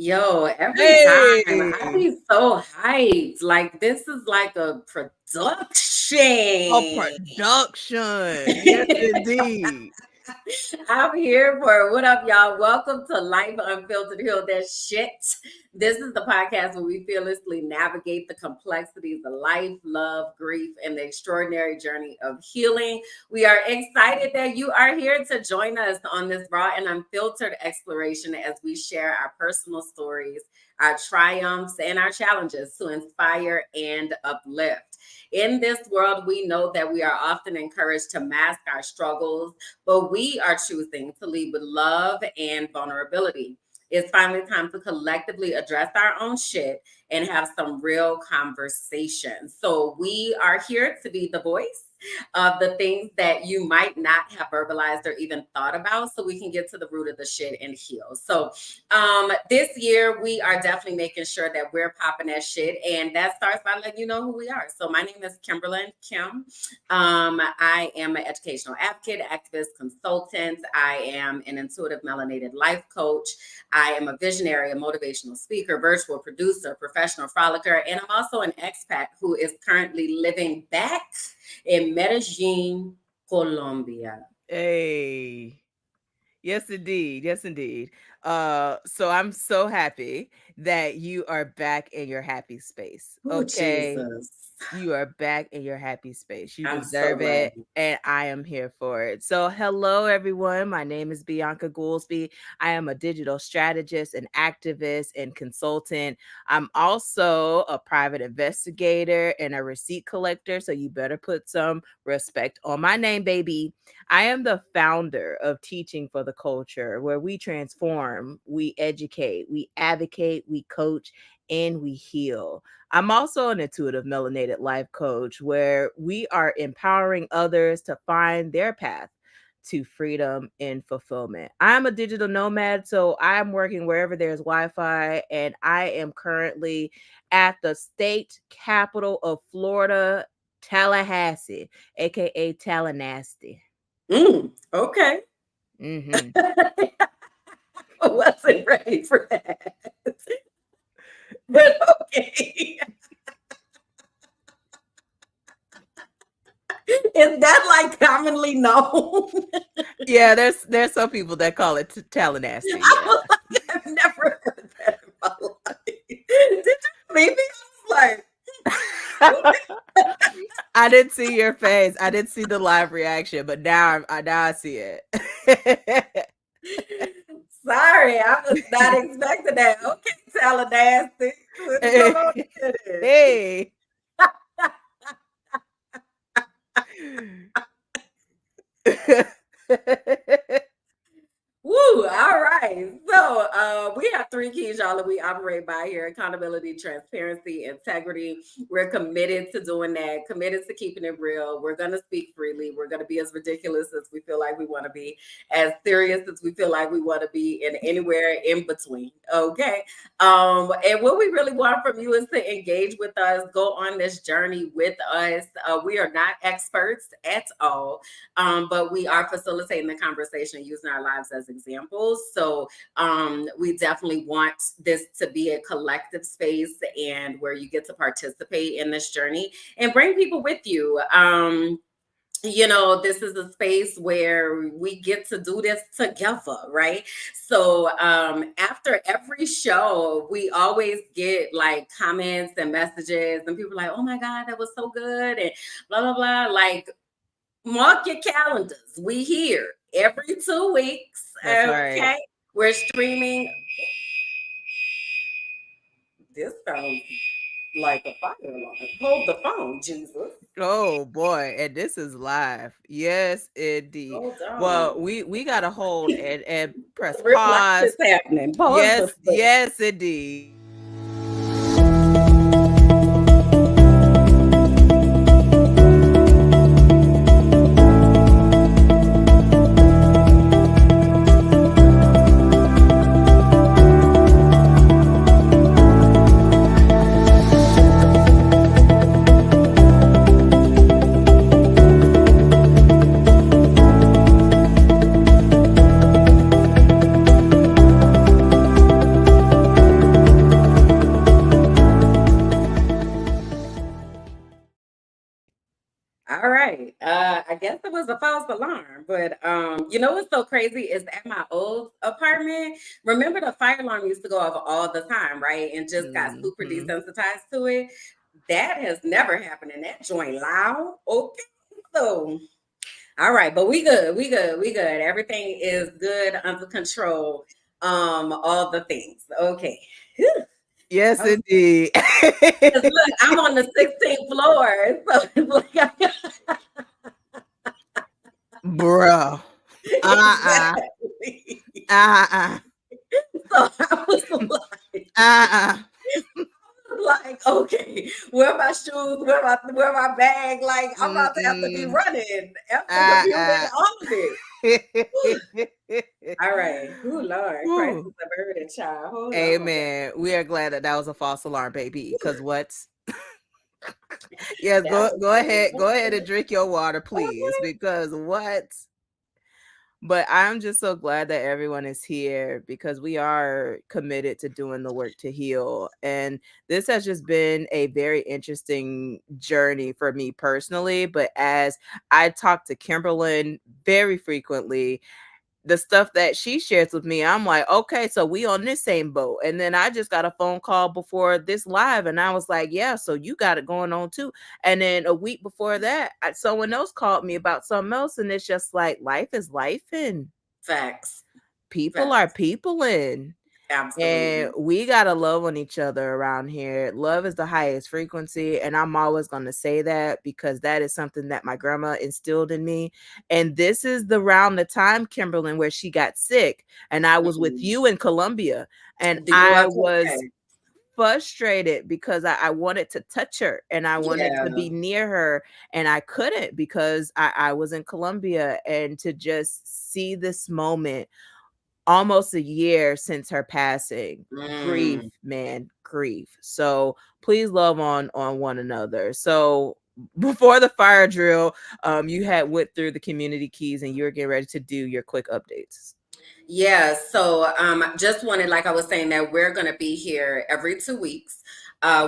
Yo, every time I Hey, be so hyped. Like this is like a a production. production. Yes, indeed. I'm here for it. What up, y'all? Welcome to Life Unfiltered Heal That Shit. This is the podcast where we fearlessly navigate the complexities of life, love, grief, and the extraordinary journey of healing. We are excited that you are here to join us on this raw and unfiltered exploration as we share our personal stories, our triumphs, and our challenges to inspire and uplift. In this world, we know that we are often encouraged to mask our struggles, but we are choosing to lead with love and vulnerability. It's finally time to collectively address our own shit and have some real conversations. So, we are here to be the voice of the things that you might not have verbalized or even thought about so we can get to the root of the shit and heal. So, this year we are definitely making sure that we're popping that shit, and that starts by letting you know who we are. So, my name is Kimberlyn Kim. I am an educational advocate, activist, consultant. I am an intuitive melanated life coach. I am a visionary, a motivational speaker, virtual producer, professional frolicker, and I'm also an expat who is currently living back in Medellin, Colombia. Hey. Yes, indeed. Yes, indeed. So I'm so happy that you are back in your happy space. Oh, Okay. Jesus. You are back in your happy space. You I'm so deserve glad. it, and I am here for it. So, hello, everyone. My name is Bianca Goolsby. I am a digital strategist, and activist, and consultant. I'm also a private investigator and a receipt collector. So, you better put some respect on my name, baby. I am the founder of Teaching for the Culture, where we transform, we educate, we advocate, we coach, and we heal. I'm also an intuitive melanated life coach where we are empowering others to find their path to freedom and fulfillment. I'm a digital nomad, so I'm working wherever there's Wi Fi, and I am currently at the state capital of Florida, Tallahassee, aka Tallahassee. Okay. Mm-hmm. I wasn't ready for that. But okay. Is that like commonly known? Yeah, there's some people that call it Tallahassee. I was like, I've never heard that in my life. Did you believe me? I was Yeah. like, I didn't see your face. I didn't see the live reaction, but now I see it. sorry, I was not expecting that. Okay, Tallahassee. What's going on Hey. Woo, all right. So we have three keys, y'all, that we operate by here: accountability, transparency, integrity. We're committed to doing that, committed to keeping it real. We're gonna speak freely. We're gonna be as ridiculous as we feel like we want to be, as serious as we feel like we want to be, and anywhere in between. Okay. And what we really want from you is to engage with us, go on this journey with us. We are not experts at all, but we are facilitating the conversation using our lives as examples. So we definitely want this to be a collective space and where you get to participate in this journey and bring people with you. This is a space where we get to do this together, right? So after every show, we always get like comments and messages, and people are like, oh my God, that was so good, and blah, blah, blah. Like, mark your calendars. We here every 2 weeks. That's right. Okay. We're streaming. This sounds like a fire alarm. Hold the phone, Jesus. Oh boy, and this is live. Yes, indeed. Hold on. Well, we gotta hold and press Real life is pause. happening. Pause the Yes, thing. yes, indeed. was a false alarm. But you know what's so crazy is at my old apartment, remember the fire alarm used to go off all the time, right? And just got super Mm-hmm. desensitized to it. That has never happened in that joint loud. Okay. So all right, but we good. We good. We good. Everything is good under control. All the things. Okay. Whew. Yes, Because indeed. look, I'm on the 16th floor. So it's like Bro. exactly. Uh-uh. So I was like, Uh-uh. okay, where are my shoes? Where my bag? Like, I'm about to have to be Mm-mm. running. F the computer, Uh-uh. all of it. All right. Oh Lord, Christ Whew. is a burden, child. Hold on. Amen. We are glad that that was a false alarm, baby. Because what? Yes, That go ahead. Go ahead and was drink your water, please. Because what? But I'm just so glad that everyone is here because we are committed to doing the work to heal. And this has just been a very interesting journey for me personally. But as I talk to Kimberlyn very frequently, the stuff that she shares with me, I'm like, okay, so we on this same boat. And then I just got a phone call before this live, and I was like, yeah, so you got it going on too. And then a week before that, someone else called me about something else, and it's just like life is life, and facts. people are Facts. people, and Absolutely. we gotta love on each other around here. Love is the highest frequency, and I'm always gonna say that because that is something that my grandma instilled in me. And this is the round the time, Kimberlyn, where she got sick, and I was with Mm. you in Colombia, and You I are was correct. frustrated because I wanted to touch her and I wanted to Yeah. be near her, and I couldn't because I was in Colombia. And to just see this moment almost a year since her passing, grief, Mm. man, grief. So please love on one another. So before the fire drill, you had went through the community keys and you were getting ready to do your quick updates. Yeah, so just wanted, like I was saying, that we're going to be here every 2 weeks.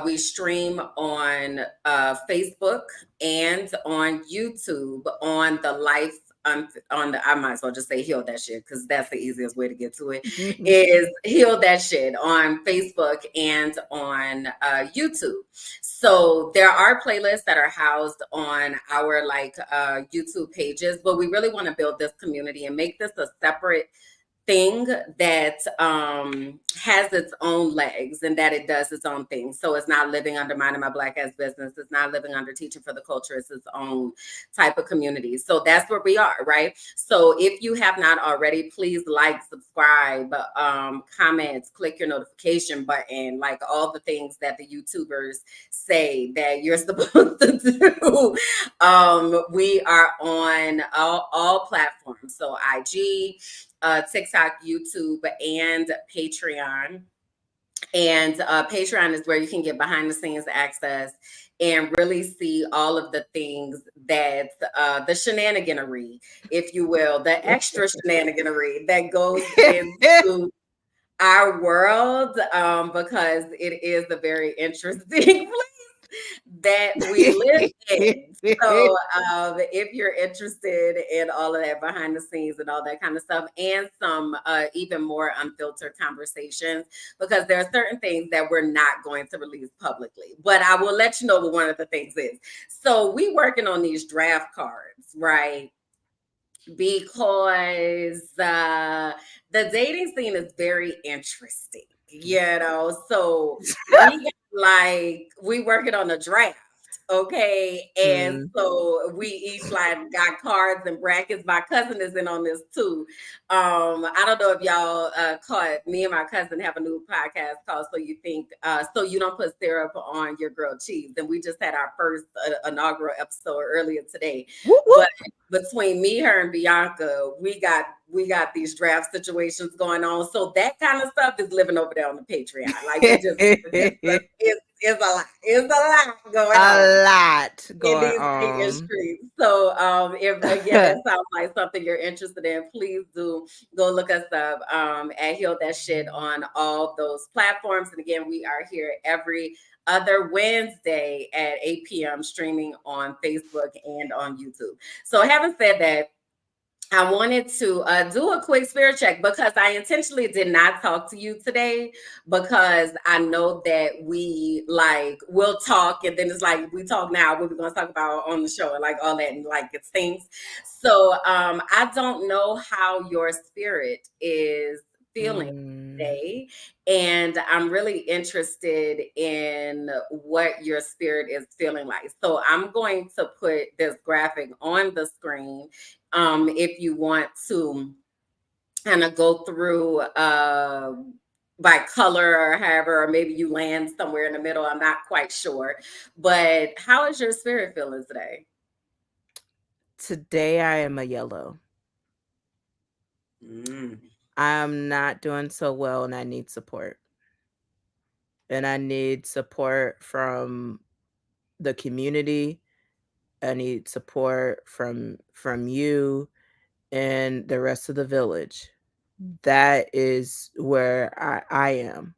We stream on Facebook and on YouTube on the Life on the, I might as well just say Heal That Shit because that's the easiest way to get to it, is Heal That Shit on Facebook and on YouTube. So there are playlists that are housed on our YouTube pages, but we really want to build this community and make this a separate thing that has its own legs and that it does its own thing. So it's not living under Minding My Black Ass Business. It's not living under Teaching for the Culture. It's its own type of community. So that's where we are, right? So if you have not already, please like, subscribe, comments, click your notification button, like all the things that the YouTubers say that you're supposed to do. We are on all platforms. So IG, TikTok, YouTube, and Patreon. And Patreon is where you can get behind the scenes access and really see all of the things that the shenaniganery, if you will, the extra shenaniganery that goes into our world, because it is a very interesting that we live in. So if you're interested in all of that behind the scenes and all that kind of stuff, and some even more unfiltered conversations, because there are certain things that we're not going to release publicly. But I will let you know what one of the things is. So we working on these draft cards, right? Because the dating scene is very interesting, you know. So we working on a draft, okay, and Mm. so we each like got cards and brackets. My cousin is in on this too. I don't know if y'all caught, me and my cousin have a new podcast called So You Think So You Don't Put Syrup on Your Grilled Cheese, and we just had our first inaugural episode earlier today. Whoop, But whoop. between me, her, and Bianca, we got these draft situations going on. So that kind of stuff is living over there on the Patreon. Like we just it's It's a lot going on A lot in going these dating on. streets. So, if again that sounds like something you're interested in, please do go look us up at Heal That Shit on all those platforms. And again, we are here every other Wednesday at 8 p.m. streaming on Facebook and on YouTube. So, having said that, I wanted to do a quick spirit check because I intentionally did not talk to you today because I know that we like will talk and then it's like we talk now what we're going to talk about on the show and like all that and like it stinks. So I don't know how your spirit is feeling Mm. today, and I'm really interested in what your spirit is feeling like. So I'm going to put this graphic on the screen if you want to kind of go through by color or however, or maybe you land somewhere in the middle. I'm not quite sure. But how is your spirit feeling today? Today I am a yellow. Mm, I'm not doing so well and I need support. And I need support from the community. I need support from you and the rest of the village. That is where I am.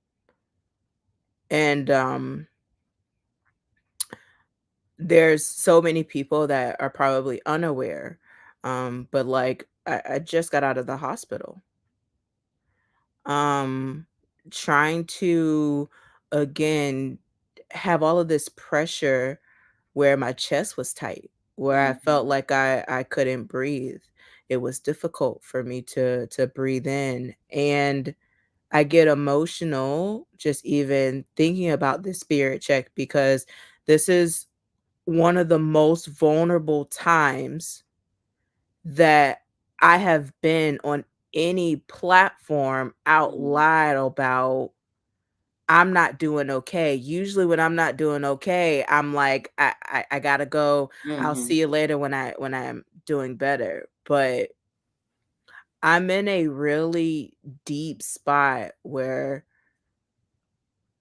And there's so many people that are probably unaware. But like I just got out of the hospital. Um Trying to again have all of this pressure where my chest was tight, where I felt mhm, like I couldn't breathe. It was difficult for me to breathe in, and I get emotional just even thinking about this spirit check because this is one of the most vulnerable times that I have been on any platform out mm, loud about I'm not doing okay. Usually when I'm not doing okay, I'm like, I gotta go. I'll mhm, see you later when I'm doing better. But I'm in a really deep spot where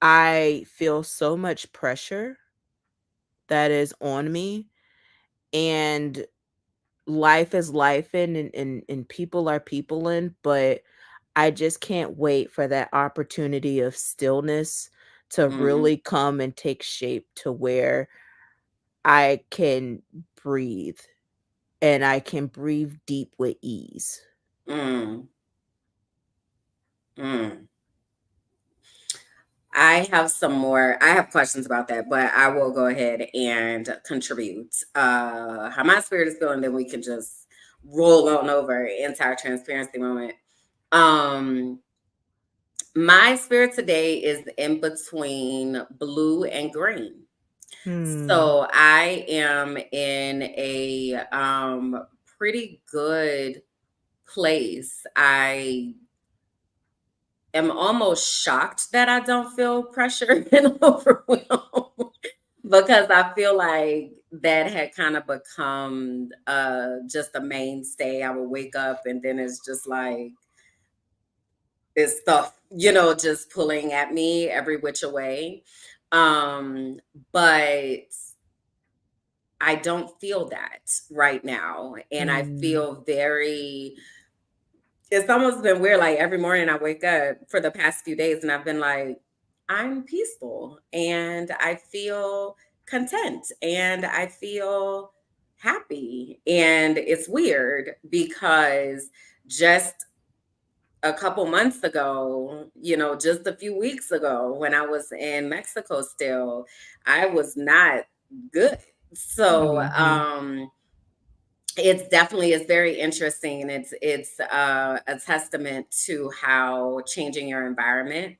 I feel so much pressure that is on me, and life is life and people are people in, but I just can't wait for that opportunity of stillness to mhm, really come and take shape to where I can breathe and I can breathe deep with ease. mm, mm. I have questions about that, but I will go ahead and contribute. How my spirit is feeling, then we can just roll on over into our transparency moment. Um, my spirit today is in between blue and green. Hmm. So I am in a pretty good place. I am almost shocked that I don't feel pressured and overwhelmed because I feel like that had kind of become just a mainstay. I would wake up and then it's just like this stuff, just pulling at me every which way. Um, but I don't feel that right now. And I Hmm. feel very, it's almost been weird. Like every morning I wake up for the past few days and I've been like, I'm peaceful and I feel content and I feel happy. And it's weird because just a couple months ago, just a few weeks ago when I was in Mexico still, I was not good. So, Mhm. it's definitely is very interesting and it's a testament to how changing your environment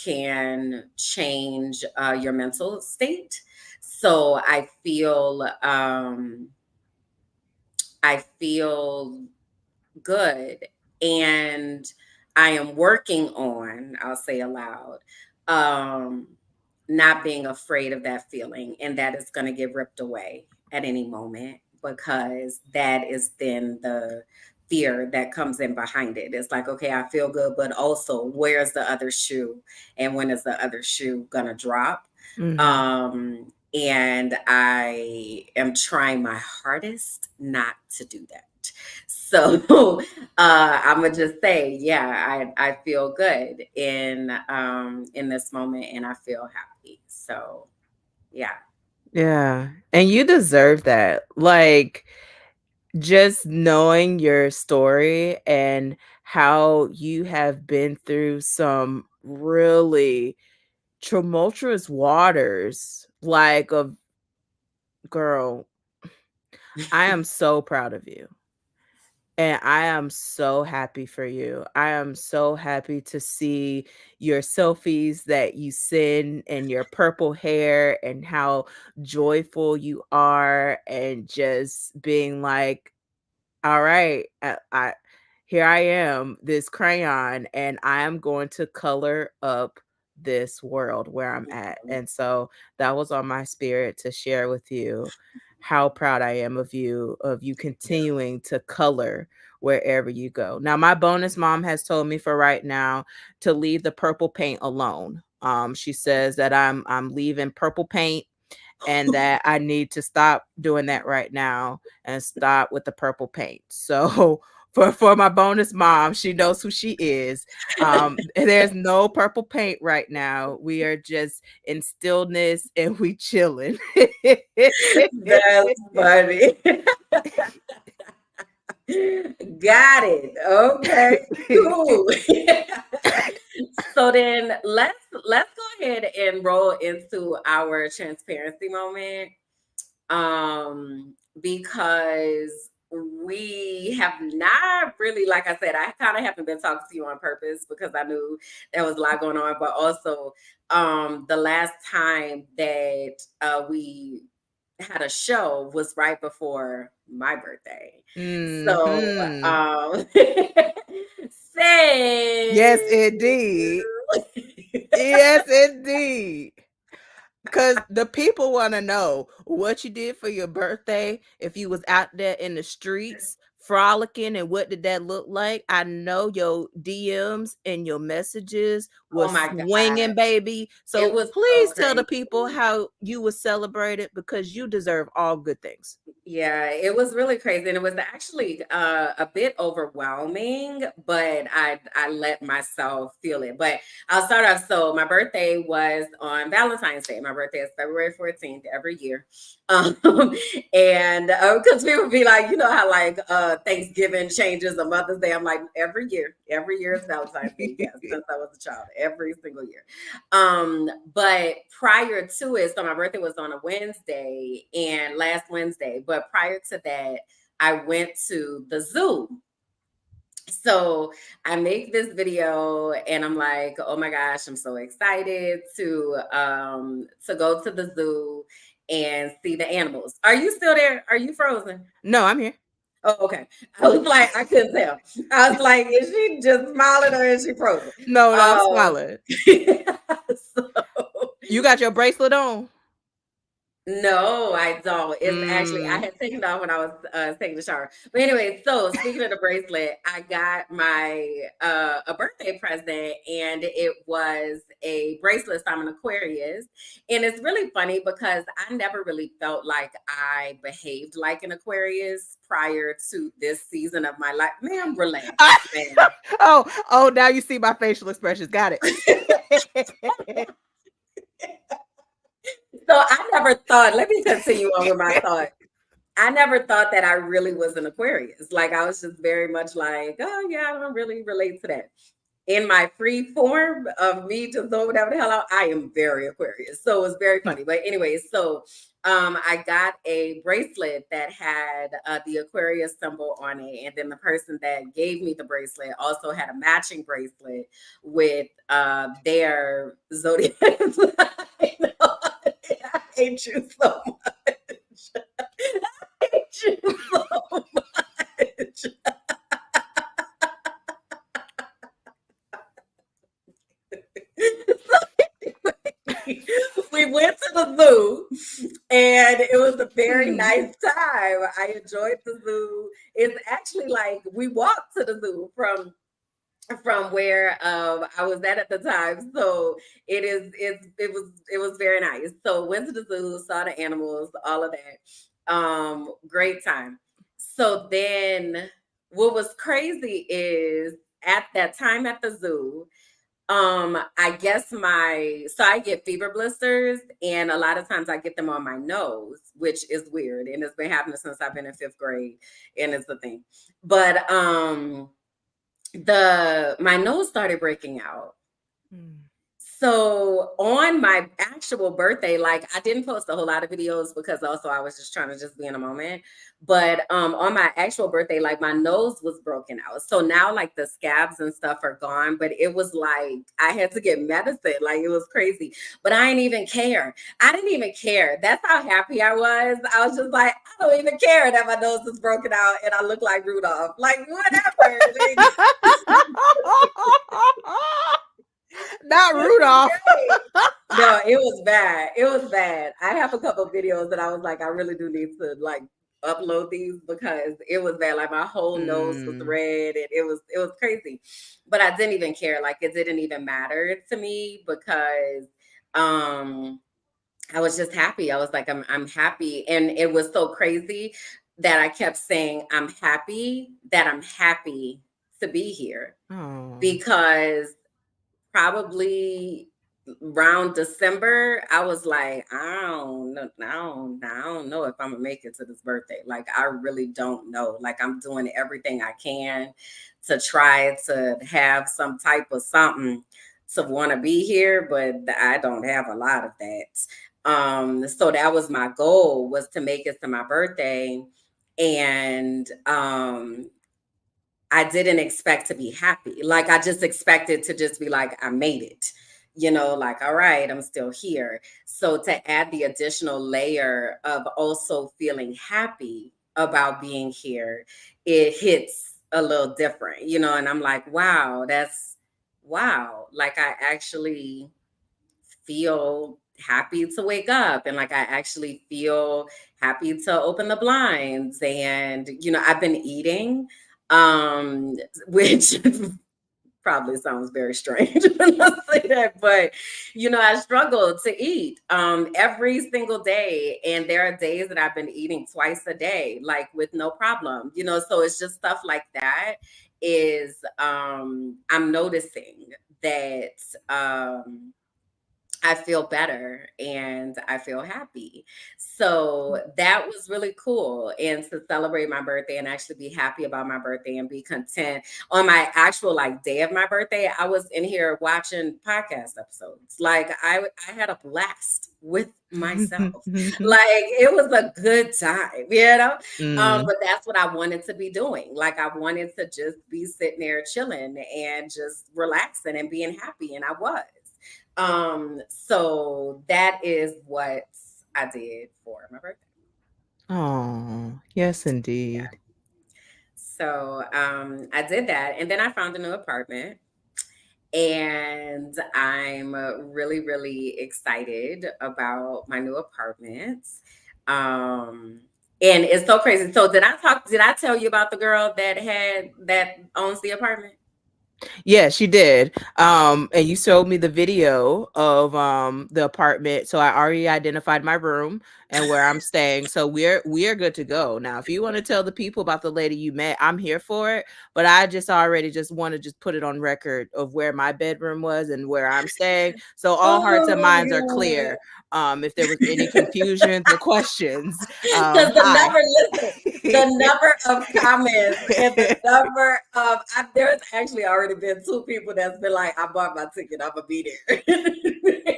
can change your mental state. So I feel good. And I am working on, I'll say aloud, um, not being afraid of that feeling and that it's going to get ripped away at any moment because that is then the fear that comes in behind it. It's like, okay, I feel good, but also where's the other shoe and when is the other shoe going to drop? Mm-hmm. And I am trying my hardest not to do that. So I'm gonna just say, yeah, I feel good in this moment, and I feel happy. So yeah. Yeah. And you deserve that. Like, just knowing your story and how you have been through some really tumultuous waters, like, of girl, I am so proud of you. And I am so happy for you. I am so happy to see your selfies that you send and your purple hair and how joyful you are, and just being like, all right, I here I am, this crayon, and I am going to color up this world where I'm at. And so that was on my spirit to share with you how proud I am of you continuing to color wherever you go. Now, my bonus mom has told me for right now to leave the purple paint alone. She says that I'm leaving purple paint, and that I need to stop doing that right now and stop with the purple paint. So for my bonus mom, she knows who she is. There's no purple paint right now. We are just in stillness and we chilling. That's funny. Got it. Okay, cool. So then let's go ahead and roll into our transparency moment. Because we have not really, like I said, I kind of haven't been talking to you on purpose because I knew there was a lot going on, but also the last time that we had a show was right before my birthday. So Hmm. Yes, say indeed. Yes, indeed. Because the people want to know what you did for your birthday, if you was out there in the streets frolicking, and what did that look like. I know your DMs and your messages oh was my God, swinging, baby. it So was so please tell the crazy. people how you was celebrated, because you deserve all good things. Yeah, it was really crazy, and it was actually a bit overwhelming, but I let myself feel it. But I'll start off. So my birthday was on Valentine's Day. My birthday is February 14th every year, um, and because people be like, you know how like Thanksgiving changes a Mother's Day. I'm like every year is Valentine's Day. Yes, since I was a child, every single year. But prior to it, so my birthday was on a Wednesday and last Wednesday, but prior to that, I went to the zoo. So I make this video and I'm like, oh my gosh, I'm so excited to go to the zoo and see the animals. Are you still there? Are you frozen? No, I'm here. Oh, okay. I was like, I couldn't tell. I was like, is she just smiling or is she frozen? No, no, I'm Um, smiling. so You got your bracelet on? no, I don't. It's actually I Mm. had taken it off when I was taking the shower. But anyway, so speaking of the bracelet, I got my a birthday present, and it was a bracelet. So I'm an Aquarius, and it's really funny because I never really felt like I behaved like an Aquarius prior to this season of my life. Ma'am, relax, ma'am. Oh, now you see my facial expressions. Got it. So I never thought. Let me continue on with my thought. I never thought that I really was an Aquarius. Like I was just very much like, oh yeah, I don't really relate to that. In my free form of me just doing whatever the hell I am very Aquarius. So it was very funny. But anyway, so I got a bracelet that had the Aquarius symbol on it. And then the person that gave me the bracelet also had a matching bracelet with their zodiac sign. I hate you so much. I hate you so much. We went to the zoo and it was a very Hmm. nice time. I enjoyed the zoo. It's actually like we walked to the zoo from from where I was at the time. So it was very nice. So went to the zoo, saw the animals, all of that. Great time. So then what was crazy is at that time at the zoo, I guess I get fever blisters, and a lot of times I get them on my nose, which is weird. And it's been happening since I've been in fifth grade, and it's the thing. But the my nose started breaking out. Mm. So on my actual birthday, like I didn't post a whole lot of videos because also I was just trying to just be in a moment. But on my actual birthday, like my nose was broken out. So now like the scabs and stuff are gone, but it was like I had to get medicine. Like it was crazy. But I didn't even care. I didn't even care. That's how happy I was. I was just like, I don't even care that my nose is broken out and I look like Rudolph. Like whatever. Like, Not this is Rudolph. great. No, it was bad. It was bad. I have a couple of videos that I was like, I really do need to like upload these because it was bad. Like my whole nose was Mm. red and it was crazy. But I didn't even care. Like it didn't even matter to me because um I was just happy. I was like, I'm happy. And it was so crazy that I kept saying, I'm happy to be here Oh. because probably around December, I was like, I don't know if I'm gonna make it to this birthday. Like, I really don't know. Like, I'm doing everything I can to try to have some type of something to want to be here, but I don't have a lot of that. So that was my goal was to make it to my birthday, and I didn't expect to be happy. Like I just expected to just be like, I made it. Like, all right, I'm still here. So to add the additional layer of also feeling happy about being here, it hits a little different, and I'm like, wow. Like I actually feel happy to wake up and like I actually feel happy to open the blinds and I've been eating which probably sounds very strange when I say that, but I struggle to eat every single day. And there are days that I've been eating twice a day, like with no problem, so it's just stuff like that is I'm noticing that I feel better and I feel happy. So that was really cool. And to celebrate my birthday and actually be happy about my birthday and be content on my actual like day of my birthday, I was in here watching podcast episodes. Like I had a blast with myself. Like it was a good time. Mm. But that's what I wanted to be doing. Like I wanted to just be sitting there chilling and just relaxing and being happy. And I was. So that is what I did for my birthday. Oh, yes, Yeah. indeed. So I did that, and then I found a new apartment, and I'm really, really excited about my new apartment. Um, and it's so crazy. So Did I tell you about the girl that owns the apartment? Yes, you did. And you showed me the video of the apartment. So I already identified my room and where I'm staying. So we're good to go. Now, if you want to tell the people about the lady you met, I'm here for it. But I just already just want to just put it on record of where my bedroom was and where I'm staying. So all hearts and Oh minds are my clear. If there was any confusions or questions, because hi. the number of comments and the number of, there's actually already been two people that's been like, I bought my ticket, I'm gonna be there.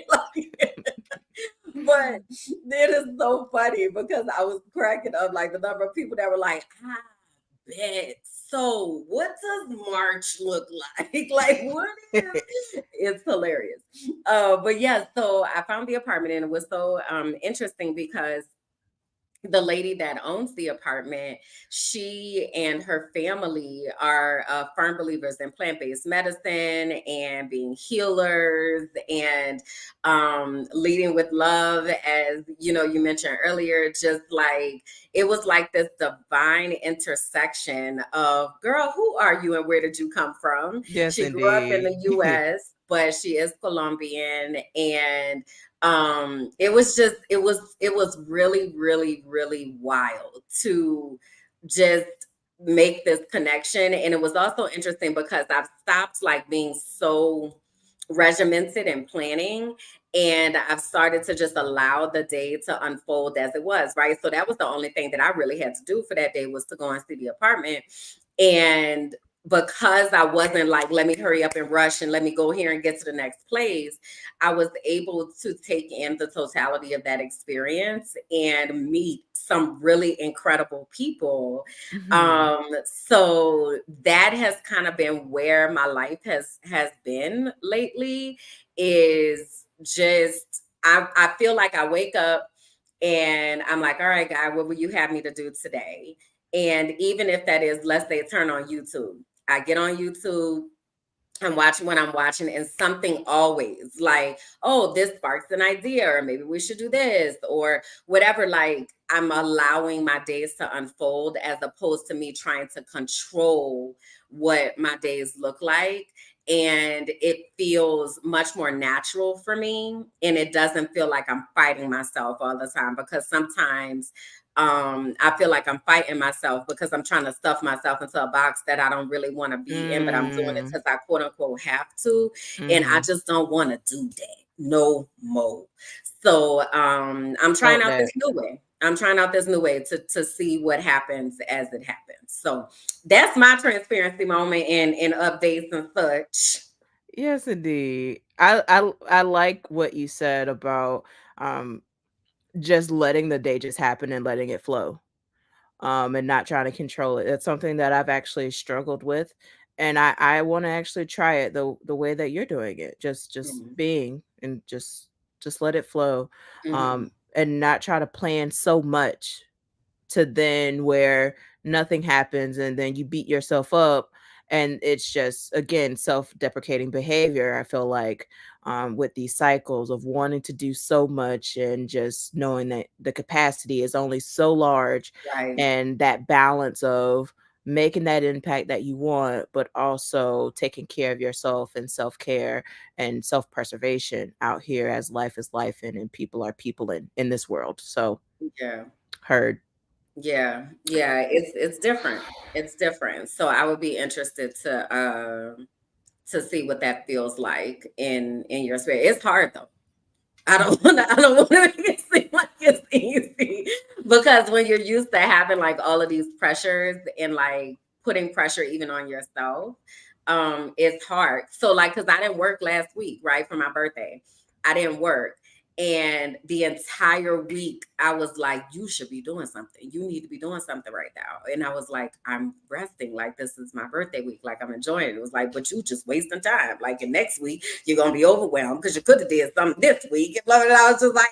Like, but it is so funny because I was cracking up like the number of people that were like, I bet. So what does March look like? Like what is it's hilarious. But yeah, so I found the apartment and it was so interesting because the lady that owns the apartment, she and her family are firm believers in plant-based medicine and being healers and leading with love, as you know, you mentioned earlier. Just like it was like this divine intersection of, girl, who are you and where did you come from? Yes, She grew up in indeed. the US, but she is Colombian, and it was really, really, really wild to just make this connection. And it was also interesting because I've stopped like being so regimented and planning, and I've started to just allow the day to unfold as it was, right? So that was the only thing that I really had to do for that day, was to go and see the apartment. And because I wasn't like, let me hurry up and rush and let me go here and get to the next place, I was able to take in the totality of that experience and meet some really incredible people. Mhm. So that has kind of been where my life has been lately, is just I feel like I wake up and I'm like, all right, God, what will you have me to do today? And even if that is, let's say, turn on YouTube. I get on YouTube, I'm watching what I'm watching, and something always like, oh, this sparks an idea, or maybe we should do this, or whatever. Like, I'm allowing my days to unfold as opposed to me trying to control what my days look like. And it feels much more natural for me. And it doesn't feel like I'm fighting myself all the time, because sometimes I feel like I'm fighting myself because I'm trying to stuff myself into a box that I don't really want to be in, but I'm doing it Mm. because I quote unquote have to. And I Mhm. just don't want to do that no more. So I'm trying Felt out this that. new way. I'm trying out this new way to see what happens as it happens. So that's my transparency moment and updates and such. Yes, indeed. I like what you said about um just letting the day just happen and letting it flow. And not trying to control it. It's something that I've actually struggled with, and I want to actually try it the way that you're doing it. Just Mhm. being and just let it flow, Mhm. and not try to plan so much to then where nothing happens and then you beat yourself up, and it's just again self-deprecating behavior. I feel like with these cycles of wanting to do so much and just knowing that the capacity is only so large, Right. and that balance of making that impact that you want but also taking care of yourself and self-care and self-preservation out here, as life is life and people are people in this world. So Yeah. heard. Yeah, it's different. It's different. So I would be interested to see what that feels like in your spirit. It's hard though. I don't wanna make it seem like it's easy, because when you're used to having like all of these pressures and like putting pressure even on yourself, it's hard. So like, because I didn't work last week, right, for my birthday. I didn't work. And the entire week, I was like, you should be doing something. You need to be doing something right now. And I was like, I'm resting. Like, this is my birthday week. Like, I'm enjoying it. It was like, but you just wasting time. Like, and next week, you're going to be overwhelmed because you could have did something this week. And blah, blah, blah. I was just like,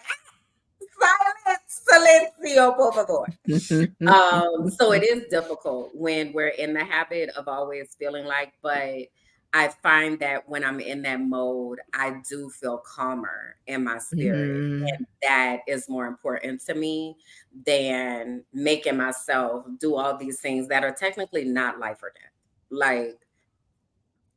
silence, silencio, por favor. So it is difficult when we're in the habit of always feeling like, but I find that when I'm in that mode, I do feel calmer in my spirit. Mhm. And that is more important to me than making myself do all these things that are technically not life or death. Like,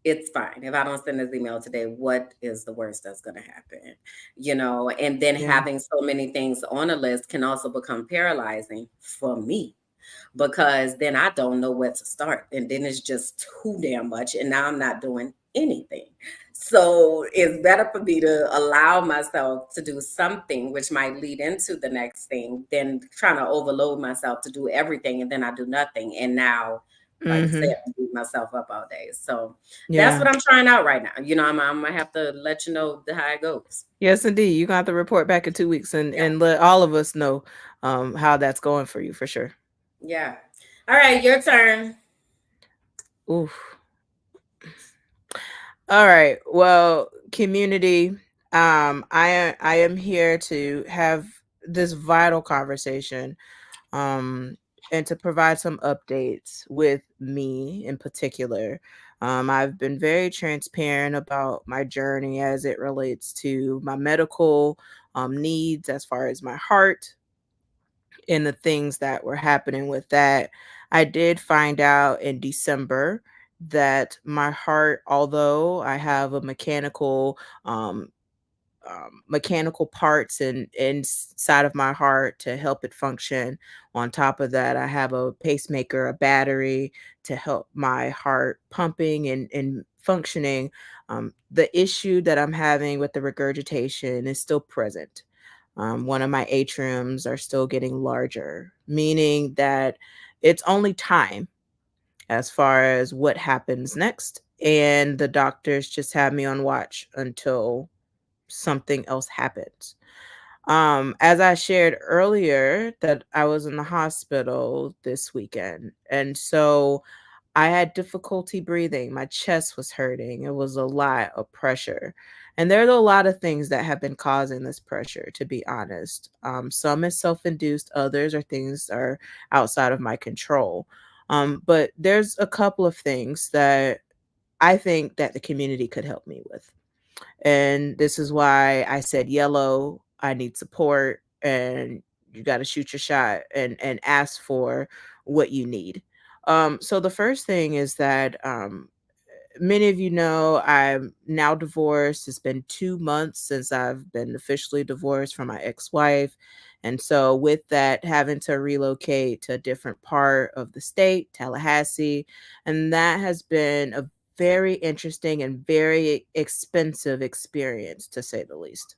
it's fine. If I don't send this email today, what is the worst that's going to happen? You know, and then Yeah. having so many things on a list can also become paralyzing for me, because then I don't know where to start. And then it's just too damn much. And now I'm not doing anything. So it's better for me to allow myself to do something which might lead into the next thing than trying to overload myself to do everything and then I do nothing. And now, like you said, Mhm. I beat myself up all day. So that's Yeah. what I'm trying out right now. You know, I'm gonna have to let you know how it goes. Yes, indeed. You're gonna have to report back in 2 weeks Yeah. and let all of us know, how that's going for you for sure. Yeah. All right, your turn. Oof. Alright. Well, community, I am here to have this vital conversation. um, and to provide some updates with me in particular. I've been very transparent about my journey as it relates to my medical needs as far as my heart and the things that were happening with that. I did find out in December that my heart, although I have a um, mechanical parts and inside of my heart to help it function. On top of that, I have a pacemaker, a battery to help my heart pumping and functioning. The issue that I'm having with the regurgitation is still present. One of my atriums are still getting larger, meaning that it's only time as far as what happens next. And the doctors just have me on watch until something else happens. As I shared earlier, that I was in the hospital this weekend. And so I had difficulty breathing. My chest was hurting. It was a lot of pressure. And there are a lot of things that have been causing this pressure, to be honest. Some is self induced, others are things that are outside of my control. But there's a couple of things that I think that the community could help me with. And this is why I said, yellow, I need support, and you got to shoot your shot and ask for what you need. So the first thing is that many of you know I'm now divorced. It's been 2 months since I've been officially divorced from my ex-wife. And so with that, having to relocate to a different part of the state, Tallahassee, and that has been a very interesting and very expensive experience, to say the least.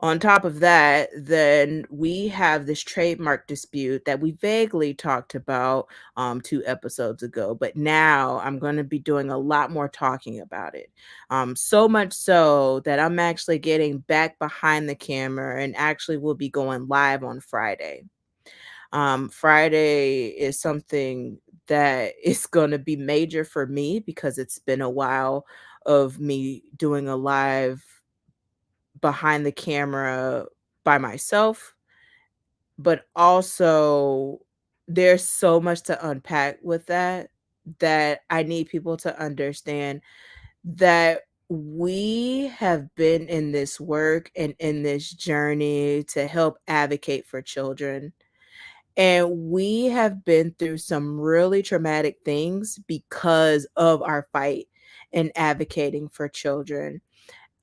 On top of that, then we have this trademark dispute that we vaguely talked about 2 episodes ago, but now I'm going to be doing a lot more talking about it. So much so that I'm actually getting back behind the camera and actually will be going live on Friday. Friday is something that is going to be major for me because it's been a while of me doing a live behind the camera by myself, but also there's so much to unpack with that I need people to understand that we have been in this work and in this journey to help advocate for children. And we have been through some really traumatic things because of our fight and advocating for children.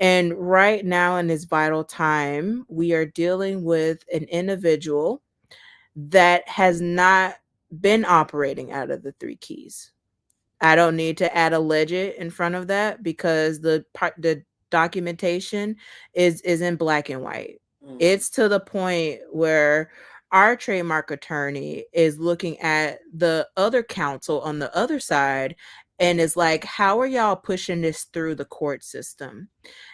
And right now, in this vital time, we are dealing with an individual that has not been operating out of the three keys. I don't need to add a legend in front of that because the documentation is in black and white. It's to the point where our trademark attorney is looking at the other counsel on the other side and is like, how are y'all pushing this through the court system?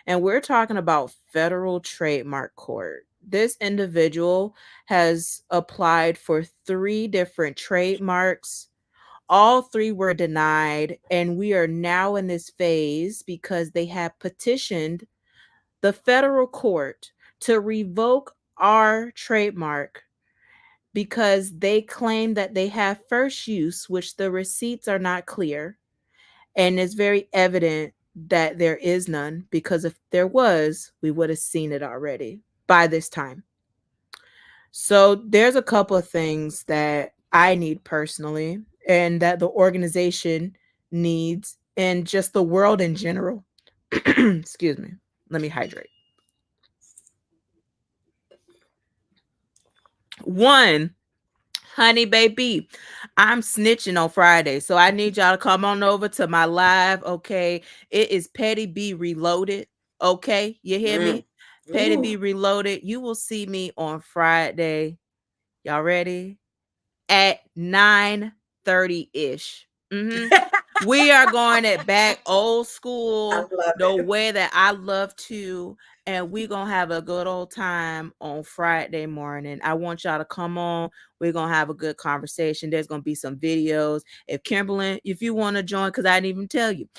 And we're talking about federal trademark court. This individual has applied for 3 different trademarks. All 3 were denied, and we are now in this phase because they have petitioned the federal court to revoke our trademark because they claim that they have first use, which the receipts are not clear. And it's very evident that there is none because if there was, we would have seen it already by this time. So there's a couple of things that I need personally and that the organization needs and just the world in general. Excuse me. Let me hydrate. One, honey baby, I'm snitching on Friday. So I need y'all to come on over to my live. Okay. It is Petty B Reloaded. Okay. You hear me? Petty B Reloaded. You will see me on Friday. Y'all ready? At 9:30-ish. We are going it back old school, the way that I love to, and we're gonna have a good old time on Friday morning. I want y'all to come on. We're gonna have a good conversation. There's gonna be some videos. If Kimberly, if you want to join, because I didn't even tell you,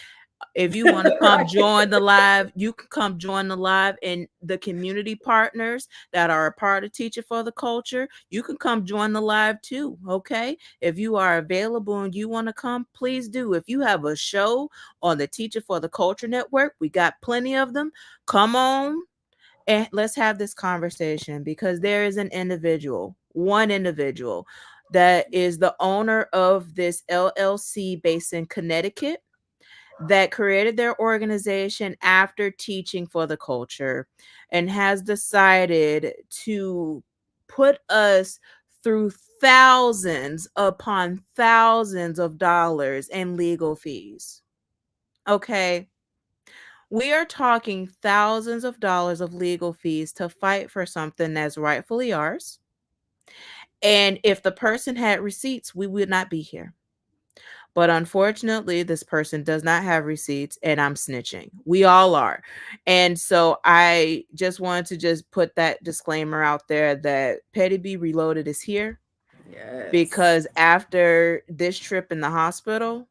If you want to come join the live, you can come join the live, and the community partners that are a part of Teacher for the Culture, you can come join the live too. Okay. If you are available and you want to come, please do. If you have a show on the Teacher for the Culture Network, we got plenty of them. Come on and let's have this conversation, because there is an individual, one individual, that is the owner of this LLC based in Connecticut, that created their organization after teaching for the culture, and has decided to put us through thousands upon thousands of dollars in legal fees. Okay. We are talking thousands of dollars of legal fees to fight for something that's rightfully ours. And if the person had receipts, we would not be here. But unfortunately, this person does not have receipts, and I'm snitching. We all are. And so I just wanted to just put that disclaimer out there that Petty B Reloaded is here, Yes. because after this trip in the hospital,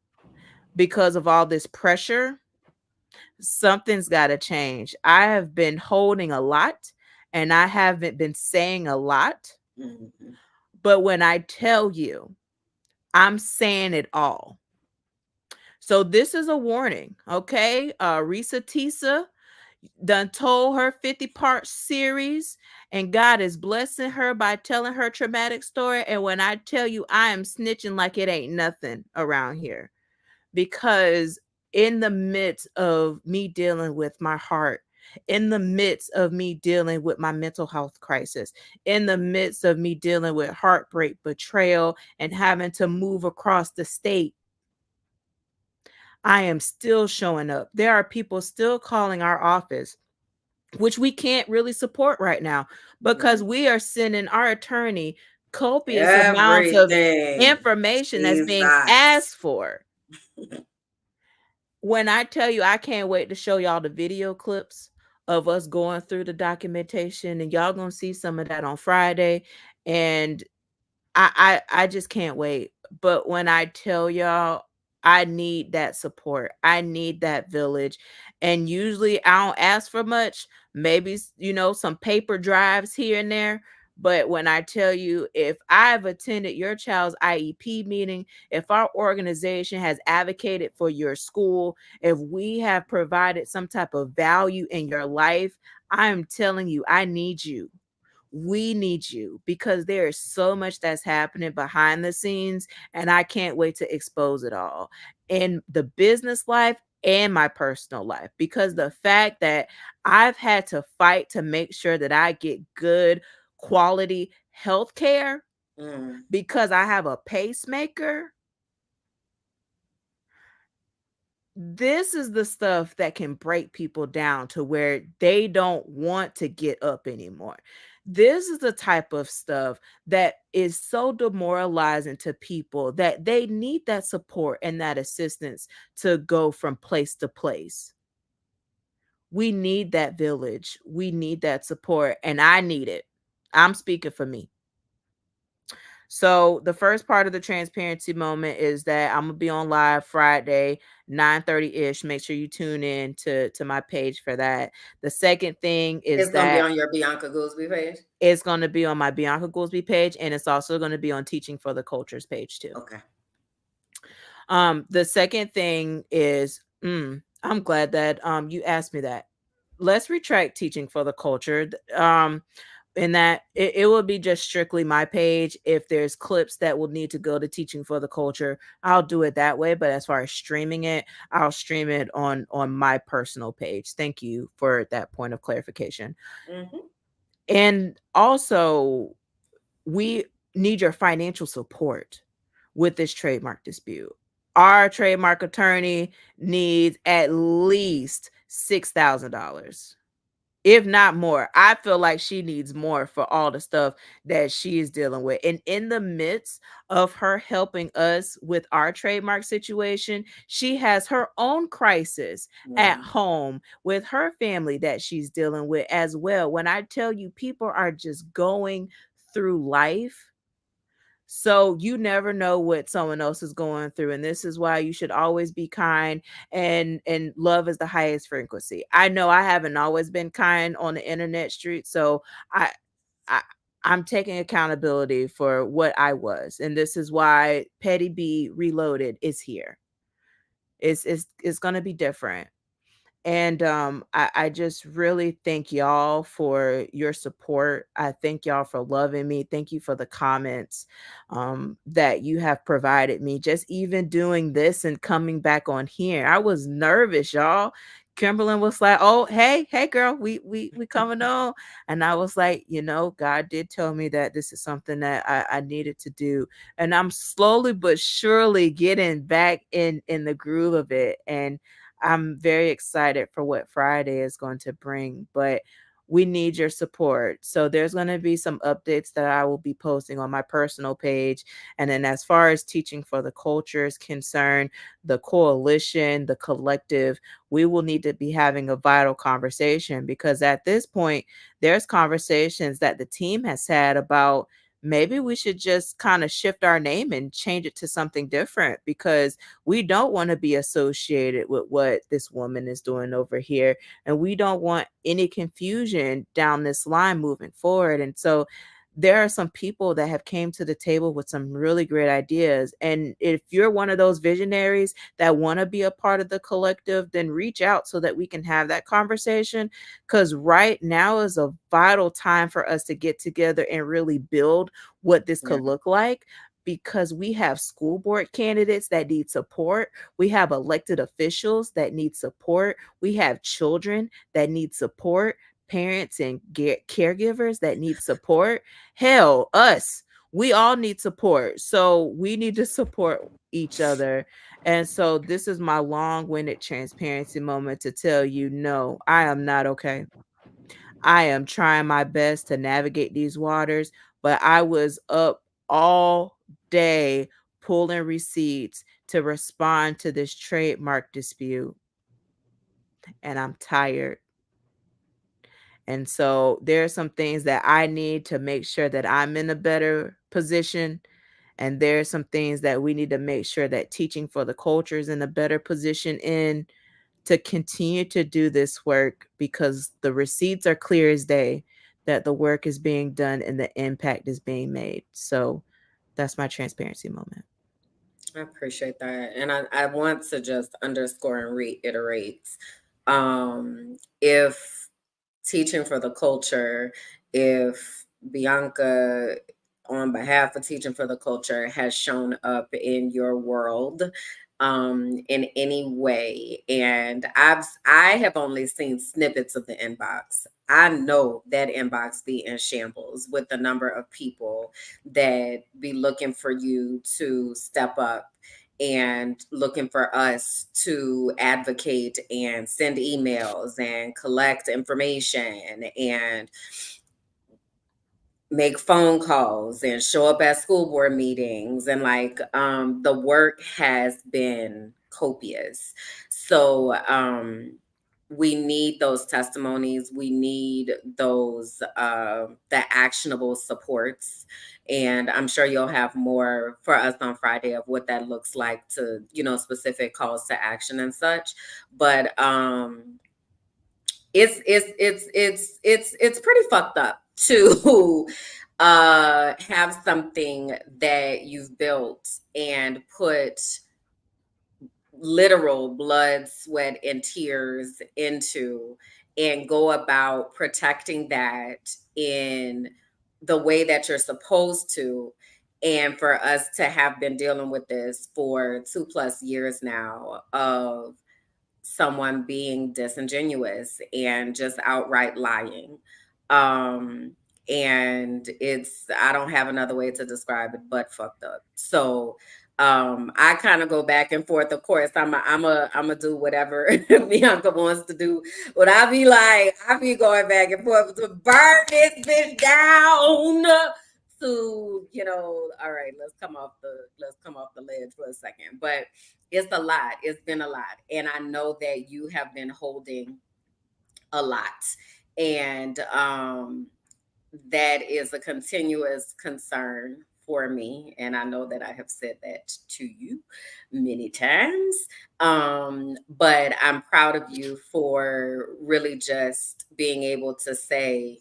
because of all this pressure, something's got to change. I have been holding a lot, and I haven't been saying a lot. Mm-hmm. But when I tell you, I'm saying it all. So this is a warning, okay? Risa Tisa done told her 50-part series, and God is blessing her by telling her traumatic story. And when I tell you, I am snitching like it ain't nothing around here, because in the midst of me dealing with my heart, in the midst of me dealing with my mental health crisis, in the midst of me dealing with heartbreak, betrayal, and having to move across the state, I am still showing up. There are people still calling our office, which we can't really support right now, because Right. we are sending our attorney copious amounts of Everything. information that's being Jesus. asked for. When I tell you, I can't wait to show y'all the video clips of us going through the documentation, and y'all gonna see some of that on Friday. And I just can't wait. But when I tell y'all, I need that support. I need that village. And usually I don't ask for much, maybe some paper drives here and there. But when I tell you, if I've attended your child's IEP meeting, if our organization has advocated for your school, if we have provided some type of value in your life, I'm telling you, I need you. We need you, because there is so much that's happening behind the scenes, and I can't wait to expose it all in the business life and my personal life, because the fact that I've had to fight to make sure that I get good quality health care Mm. because I have a pacemaker. This is the stuff that can break people down to where they don't want to get up anymore. This is the type of stuff that is so demoralizing to people that they need that support and that assistance to go from place to place. We need that village. We need that support, and I need it. I'm speaking for me. So the first part of the transparency moment is that I'm gonna be on live Friday, 9:30-ish. Make sure you tune in to my page for that. The second thing is It's gonna be that on your Bianca Goolsby page. it's gonna be on my Bianca Goolsby page, and it's also gonna be on Teaching for the Cultures page too. Okay. The second thing is, I'm glad that you asked me that. Let's retract Teaching for the Culture. In that it will be just strictly my page. If there's clips that will need to go to Teaching for the Culture, I'll do it that way. But as far as streaming it, I'll stream it on my personal page. Thank you for that point of clarification. Mm-hmm. And also, we need your financial support with this trademark dispute. Our trademark attorney needs at least $6,000, if not more. I feel like she needs more for all the stuff that she is dealing with. And in the midst of her helping us with our trademark situation, she has her own crisis at Mm. home with her family that she's dealing with as well. When I tell you, people are just going through life So you never know what someone else is going through, and this is why you should always be kind, and love is the highest frequency. I know I haven't always been kind on the internet street, so I I I'm taking accountability for what I was, and this is why Petty B Reloaded is here. It's going to be different. And I just really thank y'all for your support. I thank y'all for loving me. Thank you for the comments that you have provided me. Just even doing this and coming back on here, I was nervous, y'all. Kimberlyn was like, "Oh, hey, girl, we coming on," and I was like, God did tell me that this is something that I needed to do, and I'm slowly but surely getting back in the groove of it, and I'm very excited for what Friday is going to bring, but we need your support. So there's going to be some updates that I will be posting on my personal page. And then as far as teaching for the culture is concerned, the coalition, the collective, we will need to be having a vital conversation, because at this point, there's conversations that the team has had about maybe we should just kind of shift our name and change it to something different, because we don't want to be associated with what this woman is doing over here. And we don't want any confusion down this line moving forward. And so there are some people that have came to the table with some really great ideas. And if you're one of those visionaries that want to be a part of the collective, then reach out so that we can have that conversation. Because right now is a vital time for us to get together and really build what this Yeah. could look like, because we have school board candidates that need support. We have elected officials that need support. We have children that need support, parents and caregivers that need support. Hell, us, we all need support. So we need to support each other. And so this is my long-winded transparency moment to tell you, no, I am not okay. I am trying my best to navigate these waters, but I was up all day pulling receipts to respond to this trademark dispute, and I'm tired. And so there are some things that I need to make sure that I'm in a better position. And there are some things that we need to make sure that teaching for the culture is in a better position in, to continue to do this work, because the receipts are clear as day that the work is being done and the impact is being made. So that's my transparency moment. I appreciate that. And I want to just underscore and reiterate, if teaching for the culture, if Bianca, on behalf of teaching for the culture, has shown up in your world in any way, and I have only seen snippets of the inbox. I know that inbox be in shambles with the number of people that be looking for you to step up and looking for us to advocate and send emails and collect information and make phone calls and show up at school board meetings, and like the work has been copious. So we need those testimonies, we need those the actionable supports, and I'm sure you'll have more for us on Friday of what that looks like, to specific calls to action and such. But it's pretty fucked up to have something that you've built and put literal blood, sweat, and tears into, and go about protecting that in the way that you're supposed to. And for us to have been dealing with this for 2+ years now, of someone being disingenuous and just outright lying. Um, and I don't have another way to describe it but fucked up. So I kind of go back and forth. Of course, I'm a do whatever Bianca wants to do. But I be going back and forth to burn this bitch down. To all right, let's come off the ledge for a second. But it's a lot. It's been a lot. And I know that you have been holding a lot. And that is a continuous concern for me, and I know that I have said that to you many times. But I'm proud of you for really just being able to say,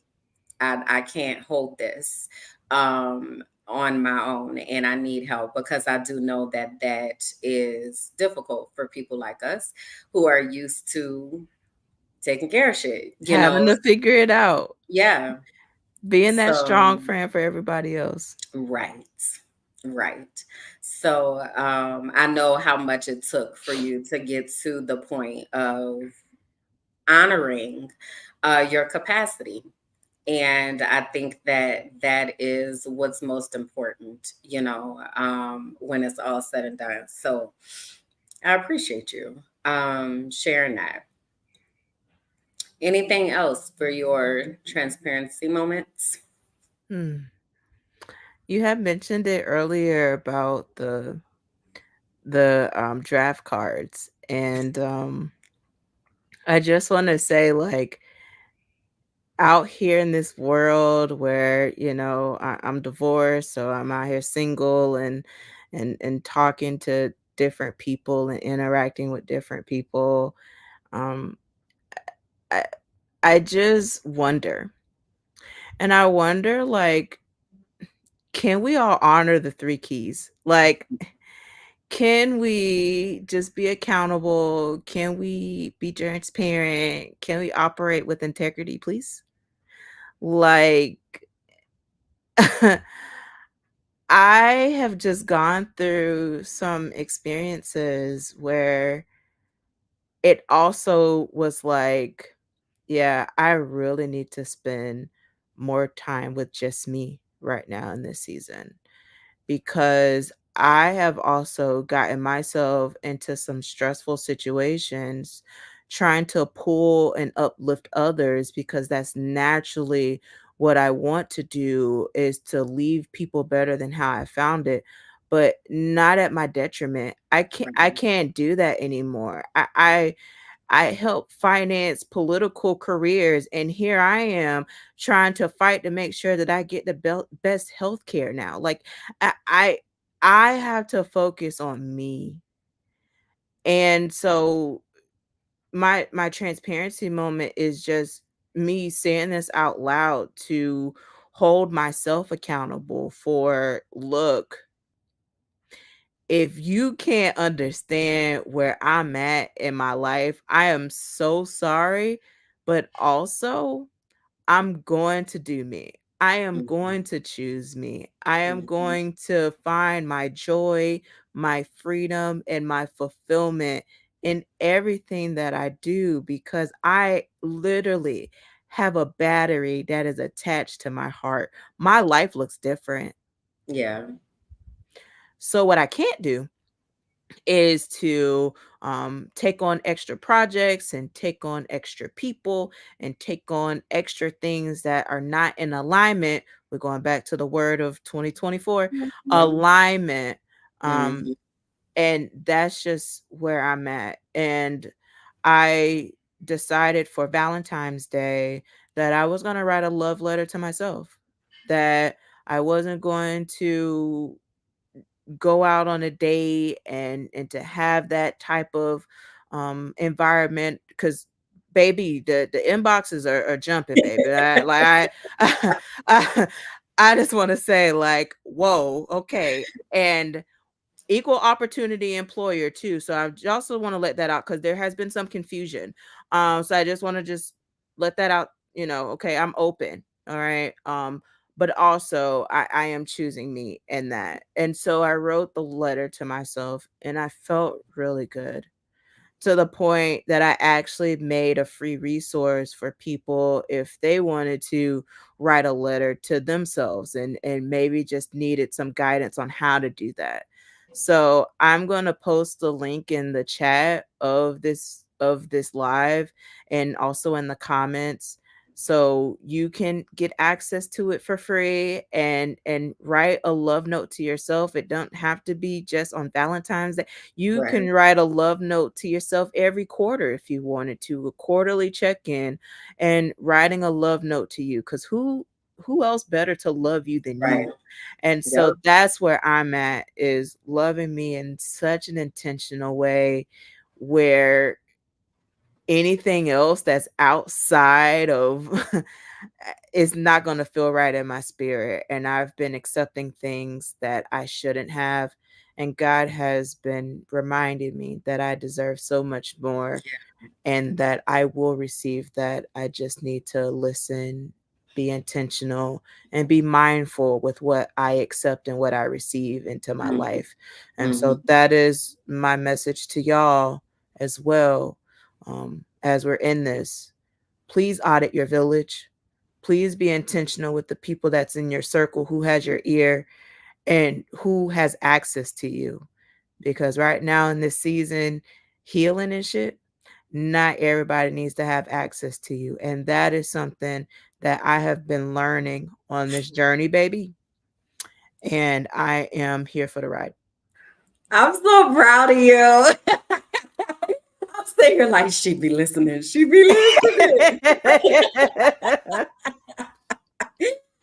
I can't hold this on my own and I need help, because I do know that that is difficult for people like us who are used to taking care of shit, you Having know? to figure it out. Yeah. Being that strong So, friend for everybody else. right. Right. So, I know how much it took for you to get to the point of honoring your capacity. And I think that that is what's most important, when it's all said and done. So I appreciate you sharing that. Anything else for your transparency moments? Hmm. You had mentioned it earlier about the draft cards, and I just want to say, like, out here in this world where, I'm divorced, so I'm out here single, and talking to different people and interacting with different people. um I, I just wonder, and I wonder, like, can we all honor the three keys? Like, can we just be accountable? Can we be transparent? Can we operate with integrity, please? Like, I have just gone through some experiences where it also was like, yeah, I really need to spend more time with just me right now in this season, because I have also gotten myself into some stressful situations trying to pull and uplift others, because that's naturally what I want to do, is to leave people better than how I found it, but not at my detriment. I Right. can't do that anymore. I help finance political careers, and here I am trying to fight to make sure that I get the best health care now. Like, I, I I have to focus on me. And so my transparency moment is just me saying this out loud to hold myself accountable for, look, if you can't understand where I'm at in my life, I am so sorry, but also I'm going to do me. I am Mhm. going to choose me. I am Mhm. going to find my joy, my freedom, and my fulfillment in everything that I do, because I literally have a battery that is attached to my heart. My life looks different. Yeah. So, what I can't do is to take on extra projects and take on extra people and take on extra things that are not in alignment. We're going back to the word of 2024, Mhm. alignment. Um, Mhm. and that's just where I'm at. And I decided for Valentine's Day that I was going to write a love letter to myself, that I wasn't going to go out on a date and to have that type of environment, because baby, the inboxes are jumping, baby. I I, I just want to say, like, whoa, okay. And equal opportunity employer too, so I also want to let that out, because there has been some confusion. So I just want to just let that out, okay, I'm open. All right. But also I am choosing me in that. And so I wrote the letter to myself, and I felt really good, to the point that I actually made a free resource for people if they wanted to write a letter to themselves, and maybe just needed some guidance on how to do that. So I'm going to post the link in the chat of this live, and also in the comments, so you can get access to it for free, and write a love note to yourself. It don't have to be just on Valentine's Day. You Right. can write a love note to yourself every quarter if you wanted to, a quarterly check in, and writing a love note to you. Because who else better to love you than Right. you? And Yep. so that's where I'm at, is loving me in such an intentional way where anything else that's outside of is not going to feel right in my spirit. And I've been accepting things that I shouldn't have. And God has been reminding me that I deserve so much more and that I will receive that. I just need to listen, be intentional, and be mindful with what I accept and what I receive into my Mm-hmm. life. And Mm-hmm. so that is my message to y'all as well. As we're in this, please audit your village. Please be intentional with the people that's in your circle, who has your ear and who has access to you. Because right now in this season, healing and shit, not everybody needs to have access to you. And that is something that I have been learning on this journey, baby. And I am here for the ride. I'm so proud of you. I'm sitting here like she be listening. She be listening.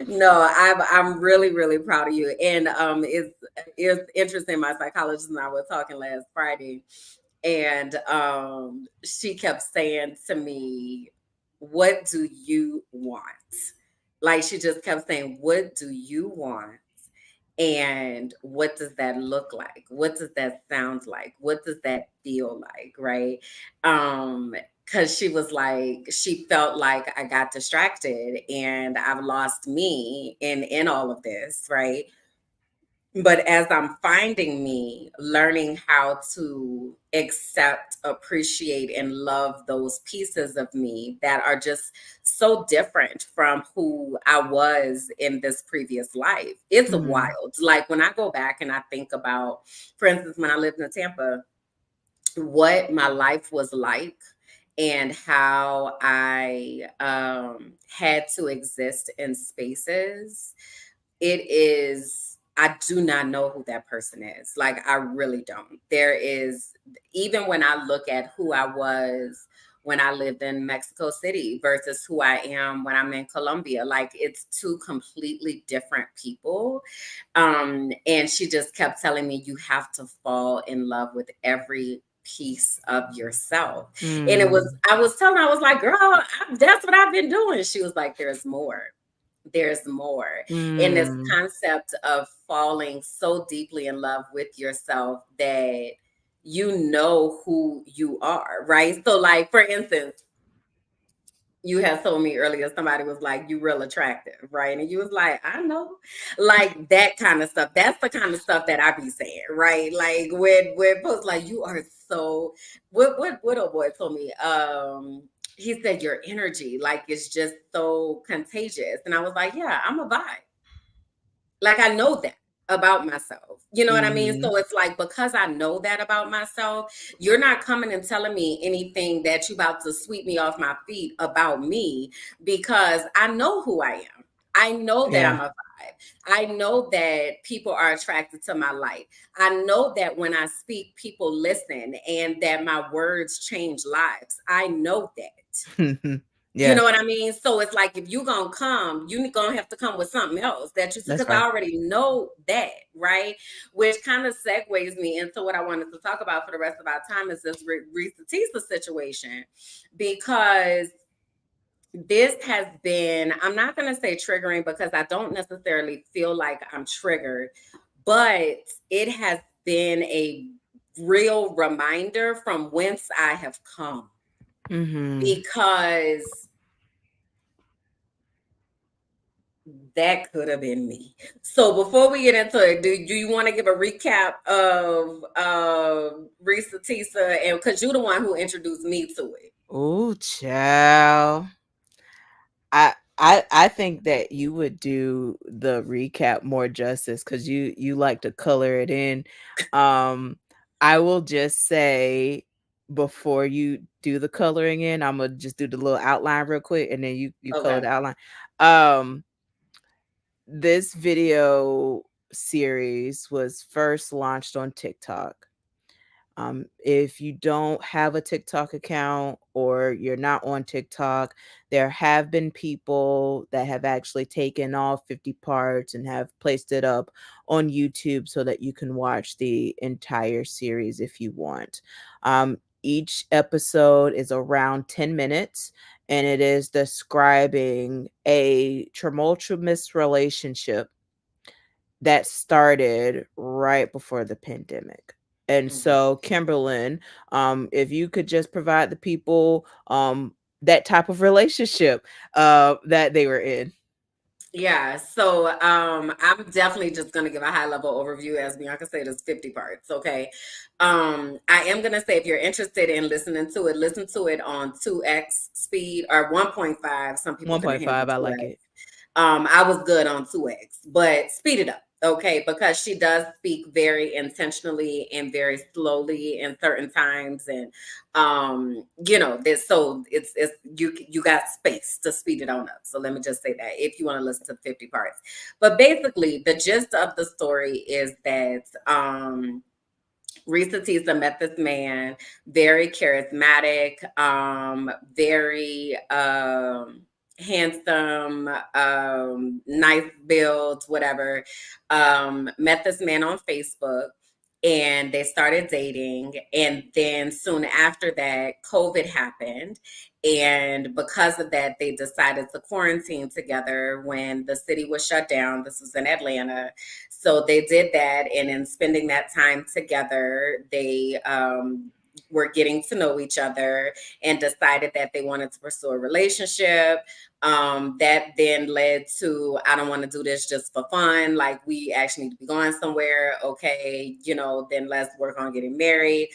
No, I'm really really proud of you, and it's interesting. My psychologist and I were talking last Friday, and she kept saying to me, "What do you want?" Like she just kept saying, "What do you want?" And what does that look like? What does that sound like? What does that feel like? Right. Because she was like, she felt like I got distracted and I've lost me in all of this, right? But as I'm finding me, learning how to accept, appreciate, and love those pieces of me that are just so different from who I was in this previous life, it's Mm, wild. Like when I go back and I think about, for instance, when I lived in Tampa, what my life was like and how I had to exist in spaces, it is, I do not know who that person is. Like I really don't. There is, even when I look at who I was when I lived in Mexico City versus who I am when I'm in Colombia, like it's two completely different people. And she just kept telling me you have to fall in love with every piece of yourself. And it was, mm, I was telling her, I was like, girl, that's what I've been doing. She was like, there's more, there's more. In this mm. concept of falling so deeply in love with yourself that you know who you are, right? So like for instance, you had told me earlier somebody was like you real attractive, right? And you was like, I know, like that kind of stuff. That's the kind of stuff that I be saying, right? Like when folks like you are so, what old boy told me, he said your energy like it's just so contagious, and I was like, yeah, I'm a vibe. Like I know that about myself. You know what I mean? Mhm. So it's like because I know that about myself, you're not coming and telling me anything that you about to sweep me off my feet about me because I know who I am. I know that Yeah. I'm a vibe. I know that people are attracted to my light. I know that when I speak, people listen and that my words change lives. I know that. You know Yes, what I mean? So it's like if you gonna come, you gonna have to come with something else that you, that's because I right. already know that, right? Which kind of segues me into what I wanted to talk about for the rest of our time is this Reese Tisa situation, because this has been, I'm not gonna say triggering because I don't necessarily feel like I'm triggered, but it has been a real reminder from whence I have come, Mhm. because that could have been me. So before we get into it, do you want to give a recap of Risa Tisa, and because you're the one who introduced me to it? Oh, child. I think that you would do the recap more justice because you like to color it in. Um, I will just say before you do the coloring in, I'm gonna just do the little outline real quick, and then you color Okay. the outline. Um, this video series was first launched on TikTok. If you don't have a TikTok account or you're not on TikTok, there have been people that have actually taken all 50 parts and have placed it up on YouTube so that you can watch the entire series if you want. Each episode is around 10 minutes, and it is describing a tumultuous relationship that started right before the pandemic. And Mhm. so, Kimberlyn, if you could just provide the people that type of relationship that they were in. Yeah, so I'm definitely just gonna give a high level overview. As Bianca said, it's 50 parts. Okay. I am gonna say if you're interested in listening to it, listen to it on 2x speed or 1.5. Some people can handle 1.5, I like 2x. it. I was good on 2x, but speed it up, okay? Because she does speak very intentionally and very slowly in certain times, and this. So it's you got space to speed it on up. So let me just say that if you want to listen to 50 parts, but basically the gist of the story is that Risa Tisa met this man, very charismatic, very handsome, nice build, whatever. Met this man on Facebook and they started dating. And then soon after that, COVID happened. And because of that, they decided to quarantine together when the city was shut down. This was in Atlanta. So they did that. And in spending that time together, they were getting to know each other and decided that they wanted to pursue a relationship. That then led to, I don't want to do this just for fun. Like, we actually need to be going somewhere. Okay, then let's work on getting married.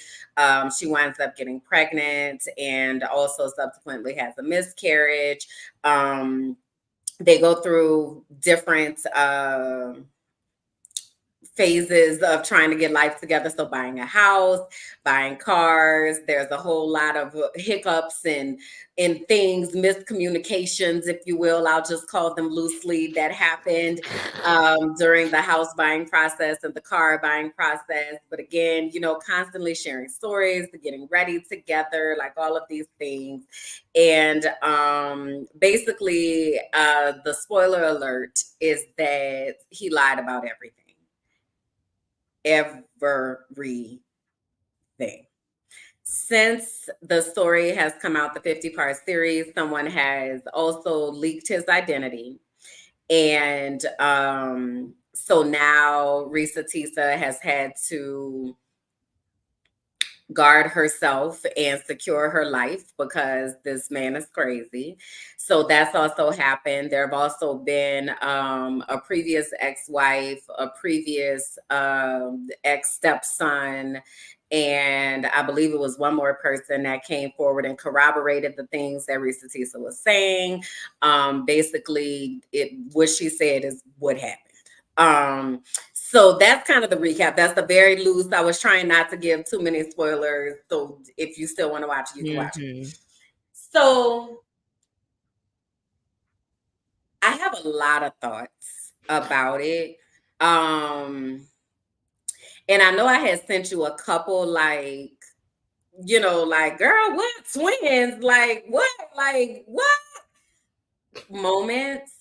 She winds up getting pregnant and also subsequently has a miscarriage. They go through different phases of trying to get life together. So buying a house, buying cars, there's a whole lot of hiccups and things, miscommunications, if you will. I'll just call them loosely, that happened during the house buying process and the car buying process. But again, constantly sharing stories, getting ready together, like all of these things. And basically, the spoiler alert is that he lied about everything. Everything. Since the story has come out, the 50-part series, someone has also leaked his identity. And so now Risa Tisa has had to guard herself and secure her life because this man is crazy. So that's also happened. There have also been a previous ex-wife, a previous ex-stepson, and I believe it was one more person that came forward and corroborated the things that Risa Tisa was saying. Basically, what she said is what happened. So that's kind of the recap. That's the very loose. I was trying not to give too many spoilers. So if you still want to watch it, you can watch it. Mm-hmm. So I have a lot of thoughts about it. Um, and I know I had sent you a couple, like, like, girl, what twins? Like what moments?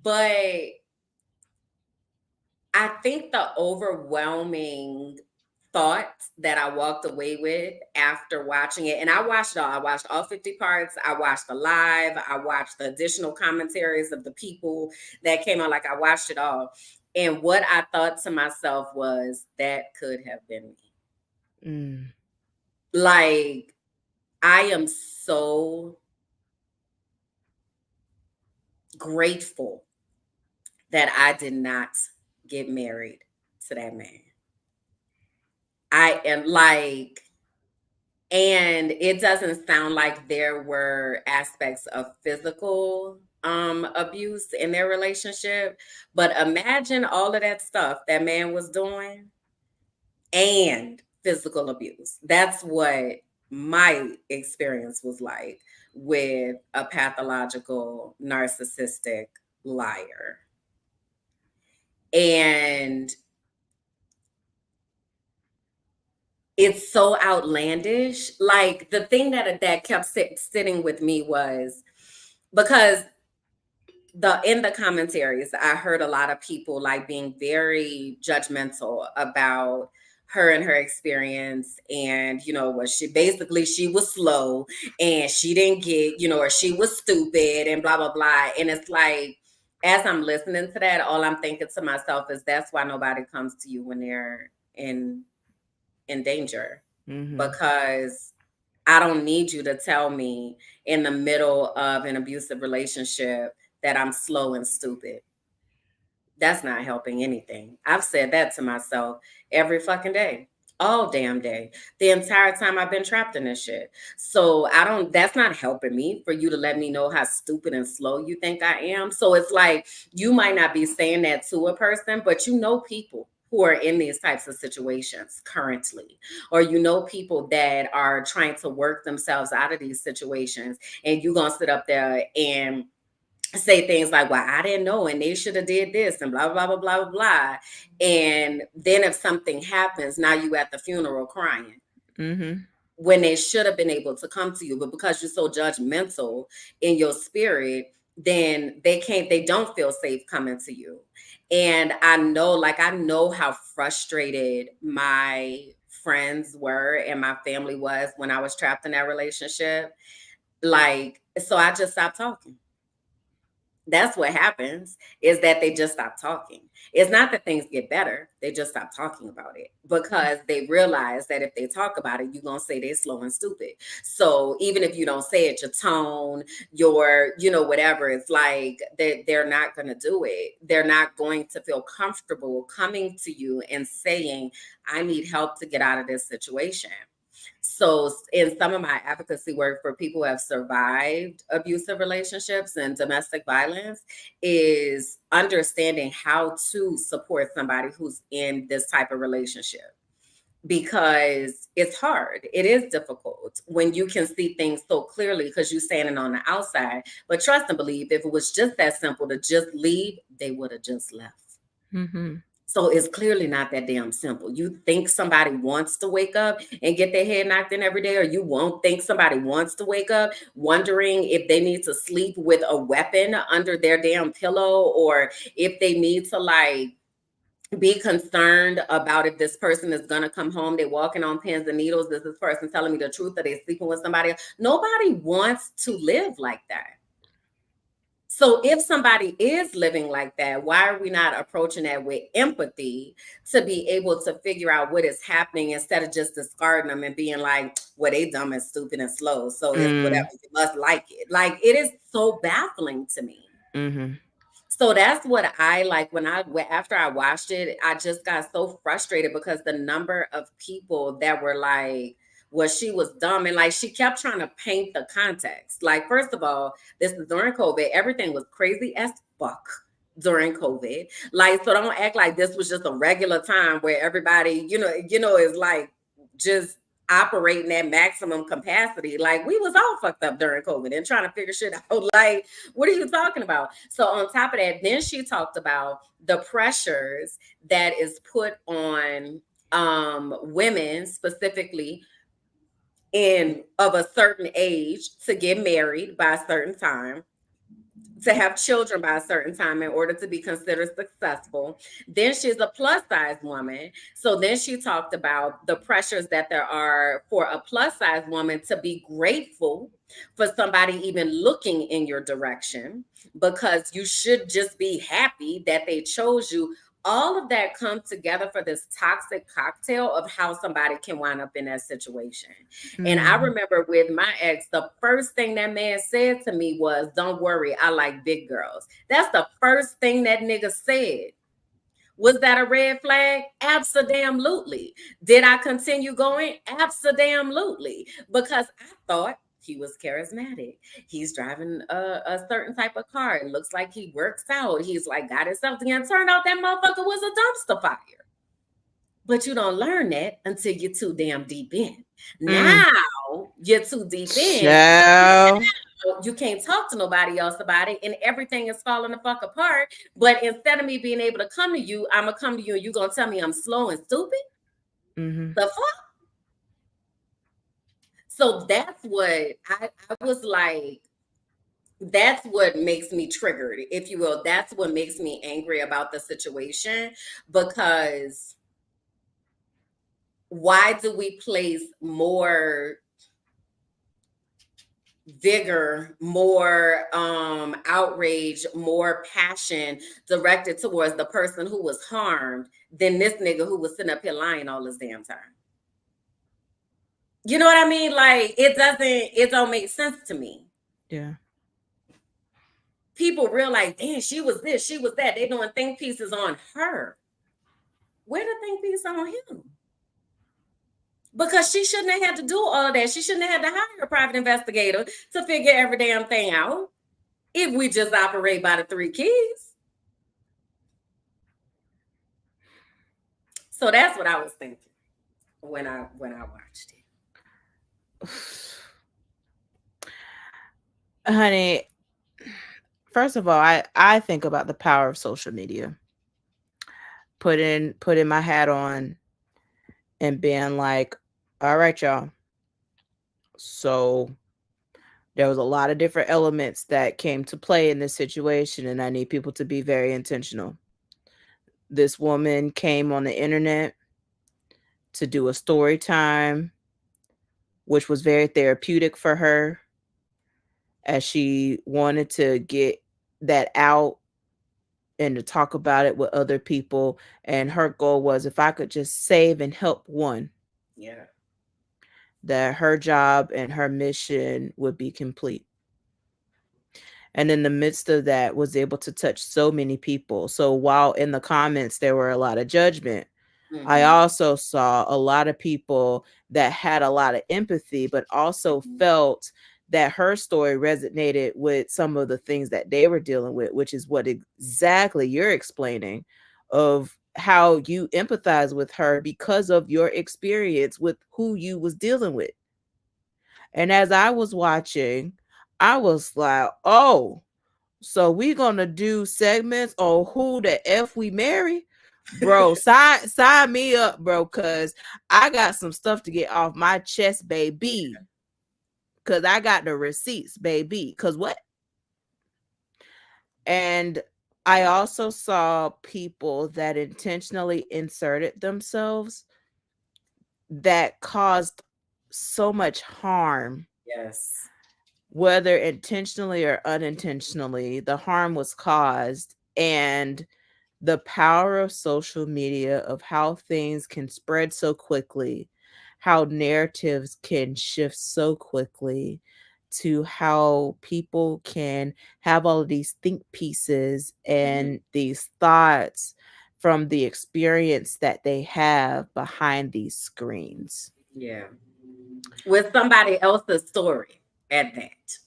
But I think the overwhelming thought that I walked away with after watching it, and I watched it all. I watched all 50 parts. I watched the live. I watched the additional commentaries of the people that came out. Like, I watched it all. And what I thought to myself was, that could have been me. Mm. Like, I am so grateful that I did not get married to that man. I am like, and it doesn't sound like there were aspects of physical abuse in their relationship, but imagine all of that stuff that man was doing and physical abuse. That's what my experience was like with a pathological narcissistic liar. And it's so outlandish. Like the thing that kept sitting with me was because in the commentaries, I heard a lot of people like being very judgmental about her and her experience, and was she was slow and she didn't get, or she was stupid and blah blah blah. And it's like, as I'm listening to that, all I'm thinking to myself is that's why nobody comes to you when they're in danger, Mm-hmm. because I don't need you to tell me in the middle of an abusive relationship that I'm slow and stupid. That's not helping anything. I've said that to myself every fucking day, all damn day, the entire time I've been trapped in this shit. So that's not helping me for you to let me know how stupid and slow you think I am. So it's like, you might not be saying that to a person, but people who are in these types of situations currently, or people that are trying to work themselves out of these situations, and you're gonna sit up there and say things like, well, I didn't know and they should have did this and blah blah blah blah blah blah. And then if something happens, now you at the funeral crying, Mm-hmm. when they should have been able to come to you. But because you're so judgmental in your spirit, then they don't feel safe coming to you. And I know how frustrated my friends were and my family was when I was trapped in that relationship. Like, so I just stopped talking. That's what happens, is that they just stop talking. It's not that things get better. They just stop talking about it because they realize that if they talk about it, you're going to say they're slow and stupid. So even if you don't say it, your tone, whatever, it's like they're not going to do it. They're not going to feel comfortable coming to you and saying, I need help to get out of this situation. So, in some of my advocacy work for people who have survived abusive relationships and domestic violence, is understanding how to support somebody who's in this type of relationship, because it's hard. It is difficult when you can see things so clearly because you're standing on the outside. But trust and believe, if it was just that simple to just leave, they would have just left. Mm-hmm. So it's clearly not that damn simple. You think somebody wants to wake up and get their head knocked in every day, or you won't think somebody wants to wake up wondering if they need to sleep with a weapon under their damn pillow, or if they need to like be concerned about if this person is gonna come home. They're walking on pins and needles. Is this person telling me the truth, or they sleeping with somebody else? Nobody wants to live like that. So if somebody is living like that, why are we not approaching that with empathy to be able to figure out what is happening instead of just discarding them and being like, well, they dumb and stupid and slow. So it's whatever, you must like it. Like, it is so baffling to me. Mm-hmm. So that's what I like after I watched it, I just got so frustrated because the number of people that were like, well, she was dumb. And like, she kept trying to paint the context. Like, first of all, this is during COVID. Everything was crazy as fuck during COVID. Like, so don't act like this was just a regular time where everybody, is like just operating at maximum capacity. Like, we was all fucked up during COVID and trying to figure shit out. Like, what are you talking about? So on top of that, then she talked about the pressures that is put on women specifically in of a certain age to get married by a certain time, to have children by a certain time in order to be considered successful. Then she's a plus size woman. So then she talked about the pressures that there are for a plus size woman to be grateful for somebody even looking in your direction, because you should just be happy that they chose you. All of that comes together for this toxic cocktail of how somebody can wind up in that situation. And I Mm-hmm. remember with my ex, the first thing that man said to me was, don't worry, I like big girls. That's the first thing that nigga said. Was that a red flag? Absolutely. Did I continue going? Absolutely. Because I thought he was charismatic. He's driving a certain type of car. It looks like he works out. He's like got himself together. Turned out that motherfucker was a dumpster fire. But you don't learn that until you're too damn deep in. Mm. Now you're too deep in. Ciao. You can't talk to nobody else about it, and everything is falling the fuck apart. But instead of me being able to come to you, I'm gonna come to you and you're gonna tell me I'm slow and stupid. Mm-hmm. The fuck? So that's what I was like, that's what makes me triggered, if you will. That's what makes me angry about the situation, because why do we place more vigor, more outrage, more passion directed towards the person who was harmed than this nigga who was sitting up here lying all this damn time? You know what I mean? Like, it don't make sense to me. Yeah. People realize, damn, she was this, she was that. They doing think pieces on her. Where the think piece on him? Because she shouldn't have had to do all of that. She shouldn't have had to hire a private investigator to figure every damn thing out if we just operate by the three keys. So that's what I was thinking when I watched it. Honey, first of all, I think about the power of social media. Putting my hat on and being like, all right, y'all. So there was a lot of different elements that came to play in this situation, and I need people to be very intentional. This woman came on the internet to do a story time, which was very therapeutic for her, as she wanted to get that out and to talk about it with other people. And her goal was, if I could just save and help one, Yeah. that her job and her mission would be complete. And in the midst of that, was able to touch so many people. So while in the comments there were a lot of judgment, I Mm-hmm. also saw a lot of people that had a lot of empathy, but also Mm-hmm. felt that her story resonated with some of the things that they were dealing with, which is what exactly you're explaining, of how you empathize with her because of your experience with who you was dealing with. And as I was watching, I was like, oh, so we gonna do segments on who the F we marry? Bro, sign me up, bro, cause I got some stuff to get off my chest, baby. Cause I got the receipts, baby. Cause what? And I also saw people that intentionally inserted themselves that caused so much harm, Yes. whether intentionally or unintentionally. The harm was caused, and the power of social media, of how things can spread so quickly, how narratives can shift so quickly, to how people can have all of these think pieces Mm-hmm. and these thoughts from the experience that they have behind these screens. Yeah. With somebody else's story at that.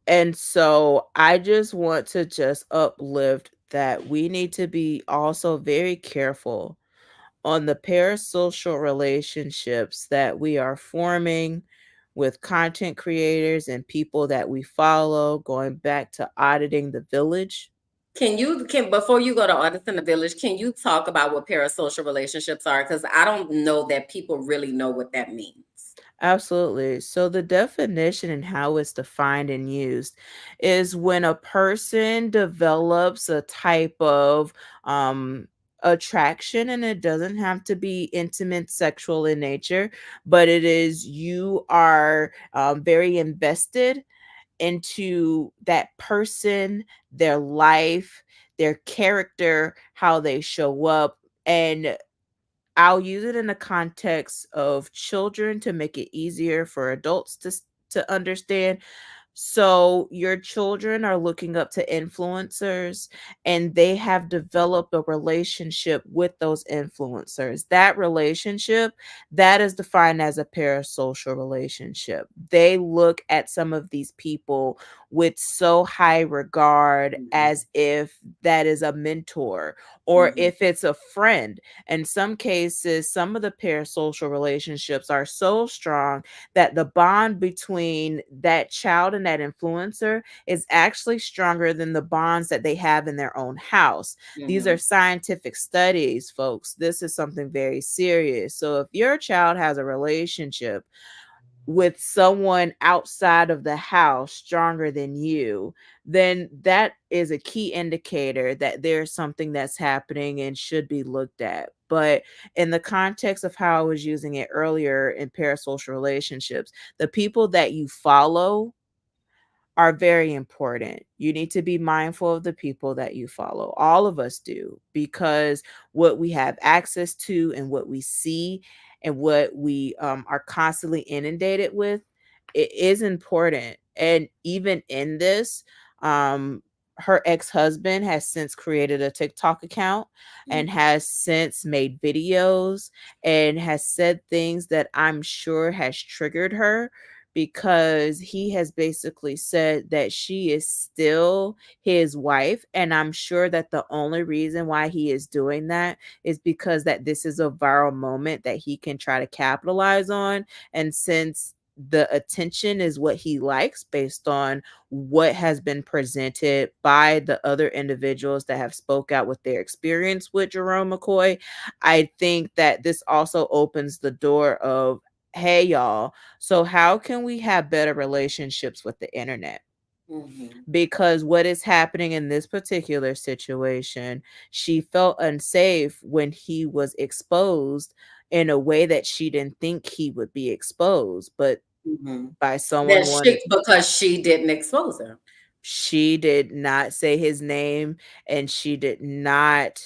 And so I just want to just uplift that we need to be also very careful on the parasocial relationships that we are forming with content creators and people that we follow, going back to auditing the village. Can before you go to Artists in the Village, can you talk about what parasocial relationships are? Because I don't know that people really know what that means. Absolutely. So, the definition and how it's defined and used is when a person develops a type of attraction, and it doesn't have to be intimate, sexual in nature, but it is, you are very invested into that person, their life, their character, how they show up. And I'll use it in the context of children to make it easier for adults to understand. So your children are looking up to influencers, and they have developed a relationship with those influencers. That relationship, that is defined as a parasocial relationship. They look at some of these people with so high regard, Mm-hmm. as if that is a mentor or Mm-hmm. if it's a friend. In some cases, some of the parasocial relationships are so strong that the bond between that child and following that influencer is actually stronger than the bonds that they have in their own house. These are Mhm. scientific studies, folks. This is something very serious. So if your child has a relationship with someone outside of the house stronger than you, then that is a key indicator that there's something that's happening and should be looked at. But in the context of how I was using it earlier in parasocial relationships, the people that you follow are very important. You need to be mindful of the people that you follow. All of us do, because what we have access to and what we see and what we are constantly inundated with, it is important. And even in this, her ex-husband has since created a TikTok account and Mhm. has since made videos and has said things that I'm sure has triggered her, because he has basically said that she is still his wife, and I'm sure that the only reason why he is doing that is because that this is a viral moment that he can try to capitalize on. And since the attention is what he likes based on what has been presented by the other individuals that have spoke out with their experience with Jerome McCoy, I think that this also opens the door of, hey y'all, so how can we have better relationships with the internet? Mhm. Because what is happening in this particular situation, she felt unsafe when he was exposed in a way that she didn't think he would be exposed, but Mhm. by That someone wanted. she because she didn't expose him. She did not say his name, and she did not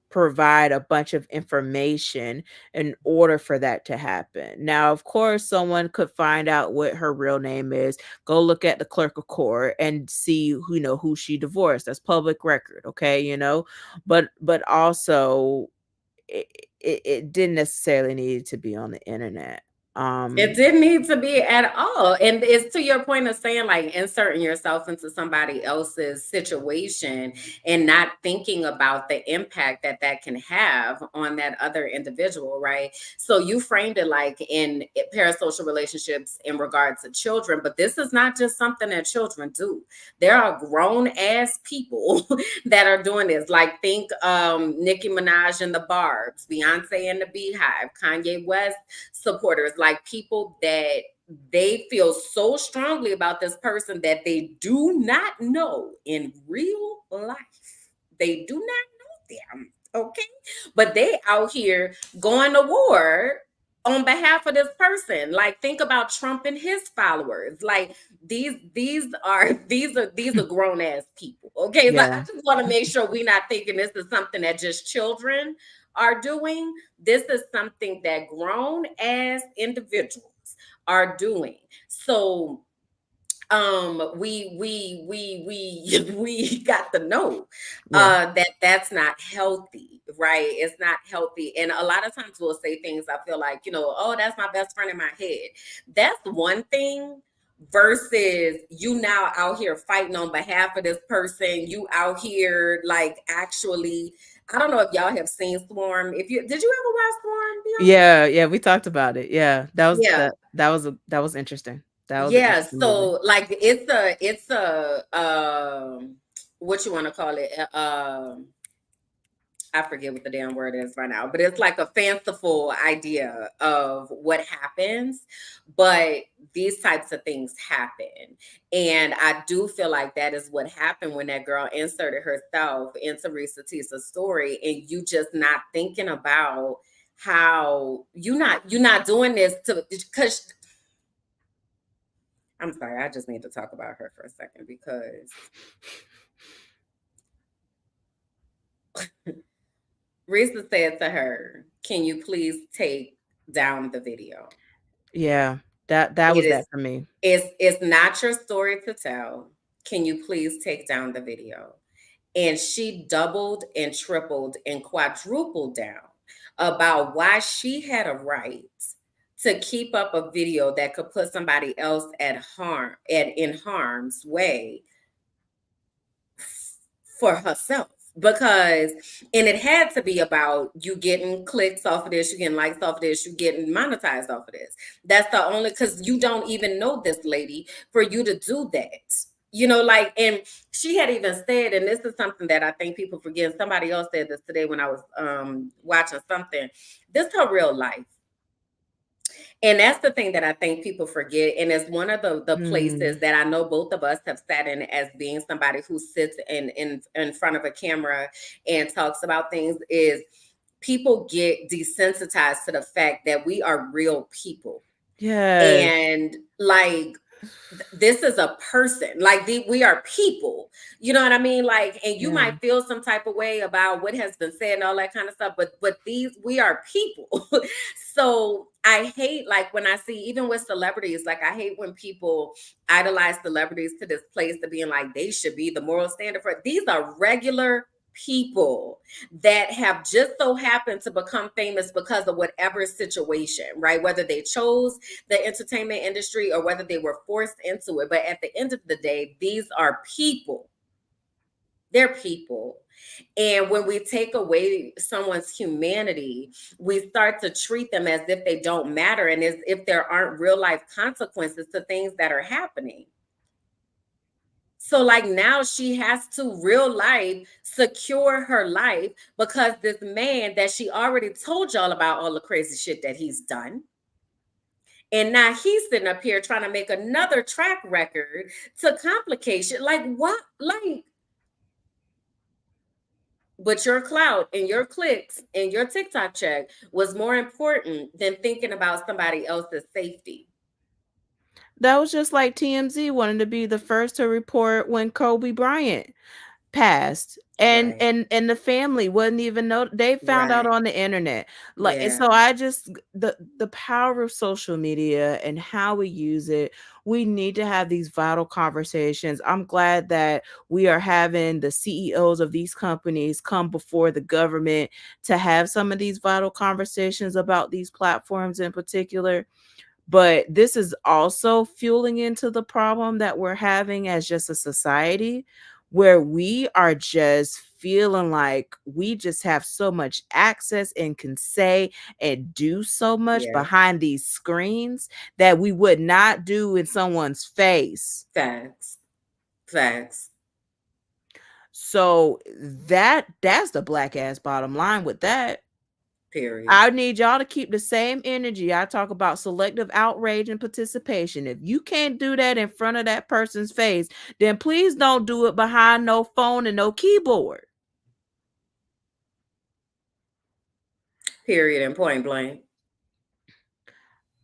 provide a bunch of information in order for that to happen. Now, of course, someone could find out what her real name is, go look at the clerk of court and see who, who she divorced. That's public record, okay, but also it, it didn't necessarily need to be on the internet. It um didn't need to be at all. And it's to your point of saying, like, inserting yourself into somebody else's situation and not thinking about the impact that that can have on that other individual, right? So you framed it like in parasocial relationships in regards to children, but this is not just something that children do. There are grown ass people that are doing this. Like, think Nicki Minaj and the Barbs, Beyonce and the Beehive, Kanye West supporters, like people that they feel so strongly about this person that they do not know in real life. They do not know them. Okay. But they out here going to war on behalf of this person. Like, think about Trump and his followers. Like, these are grown ass people. Okay. So I yeah. just want to make sure we're not thinking this is something that just children are doing. This is something that grown as individuals are doing. So we got to know Yeah. that that's not healthy, right? It's not healthy. And a lot of times we'll say things, I feel like, oh, that's my best friend in my head. That's one thing versus you now out here fighting on behalf of this person. You out here like actually, I don't know if y'all have seen Swarm. If you did, you ever watch Swarm, Bianca? Yeah, yeah, we talked about it. Yeah, Yeah. that was interesting. That was an Yeah, interesting movie. so like it's a what you want to call it? I forget what the damn word is right now, but it's like a fanciful idea of what happens, but these types of things happen. And I do feel like that is what happened when that girl inserted herself into Risa Tisa's story, and you just not thinking about how you're not doing this to, because I'm sorry, I just need to talk about her for a second because Risa said to her, "Can you please take down the video? Yeah, that It was is that for me. it's not your story to tell. Can you please take down the video?" And she doubled and tripled and quadrupled down about why she had a right to keep up a video that could put somebody else in harm's way for herself. because and it had to be about you getting clicks off of this, you getting likes off of this, you getting monetized off of this. That's the only, because you don't even know this lady for you to do that. Like, and she had even said, and this is something that I think people forget. Somebody else said this today when I was watching something. This her real life. And that's the thing that I think people forget. And it's one of the places Mm. that I know both of us have sat in as being somebody who sits in front of a camera and talks about things, is people get desensitized to the fact that we are real people. Yes. And like, this is a person, like we are people, you know what I mean, like, and you Yeah. might feel some type of way about what has been said and all that kind of stuff, but these, we are people. So I hate, like, when I see, even with celebrities, like, I hate when people idolize celebrities to this place to being like they should be the moral standard for, these are regular people that have just so happened to become famous because of whatever situation, right? Whether they chose the entertainment industry or whether they were forced into it. But at the end of the day, these are people. They're people. And when we take away someone's humanity, we start to treat them as if they don't matter and as if there aren't real life consequences to things that are happening. So, like, now she has to real life secure her life because this man that she already told y'all about all the crazy shit that he's done. And now he's sitting up here trying to make another track record to complicate shit. Like, what? Like, but your clout and your clicks and your TikTok check was more important than thinking about somebody else's safety. That was just like TMZ wanting to be the first to report when Kobe Bryant passed, and Right. and the family wouldn't even know. They found out Right. on the internet. Like, and Yeah. so I just, the power of social media and how we use it, we need to have these vital conversations. I'm glad that we are having the CEOs of these companies come before the government to have some of these vital conversations about these platforms in particular. But this is also fueling into the problem that we're having as just a society, where we are just feeling like we just have so much access and can say and do so much Yeah. behind these screens that we would not do in someone's face. Facts. Facts. So that's the black ass bottom line with that. Period. I need y'all to keep the same energy. I talk about selective outrage and participation. If you can't do that in front of that person's face, then please don't do it behind no phone and no keyboard. Period. And point blank.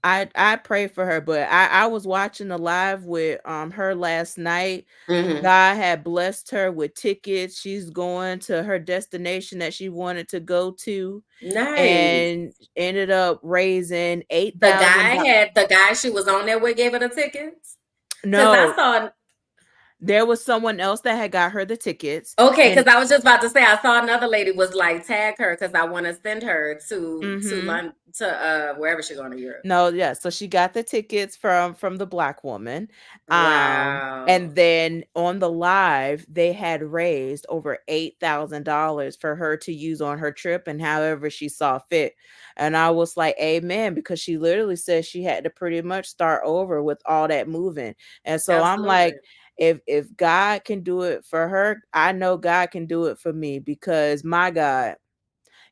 I pray for her, but I was watching the live with her last night. Hmm. God had blessed her with tickets. She's going to her destination that she wanted to go to, Nice. and ended up raising The guy $8,000. had the guy she was on there with gave her the tickets. Cause I No, saw, there was someone else that had got her the tickets, okay, and because I was just about to say I saw another lady was like tag her because I want to send her to mhm. London to wherever she's going to Europe. No, yeah, so she got the tickets from the black woman. Wow, And then on the live, they had raised over $8,000 for her to use on her trip and however she saw fit. And I was like, amen, because she literally said she had to pretty much start over with all that moving. And so I'm absolutely. like, if God can do it for her, I know God can do it for me, because my God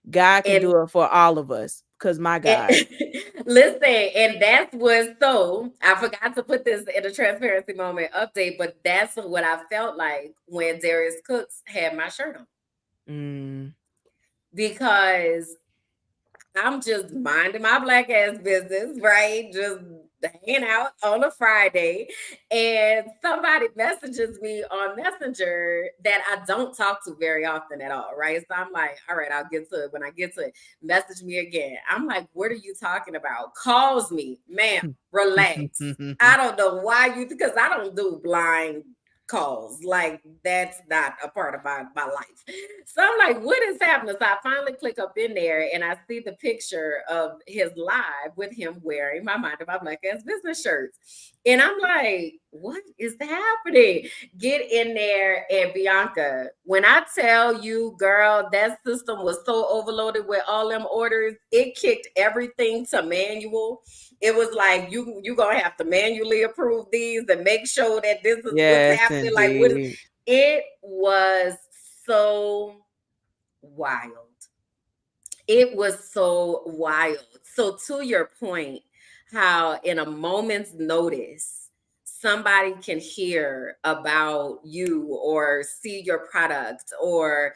can And do it for all of us, because my God. And listen, and that's what, so I forgot to put this in a transparency moment update, but that's what I felt like when Darius Cooks had my shirt on. Mm. Because I'm just minding my black ass business, right? Just hanging out on a Friday. And somebody messages me on Messenger that I don't talk to very often at all, right? So I'm like, all right, I'll get to it when I get to it. Message me again. I'm like, what are you talking about? Calls me, ma'am, relax. I don't know why you, because I don't do blind calls. Like that's not a part of my life. So I'm like, what is happening? So I finally click up in there and I see the picture of his live with him wearing my Mind of My Black Ass Business shirts. And I'm like, what is happening? Get in there. And Bianca, when I tell you, girl, that system was so overloaded with all them orders, it kicked everything to manual. It was like you gonna have to manually approve these and make sure that this is what's Yes, happening. Like what is indeed. it was so wild. It was so wild. So, to your point, how in a moment's notice, somebody can hear about you or see your product or,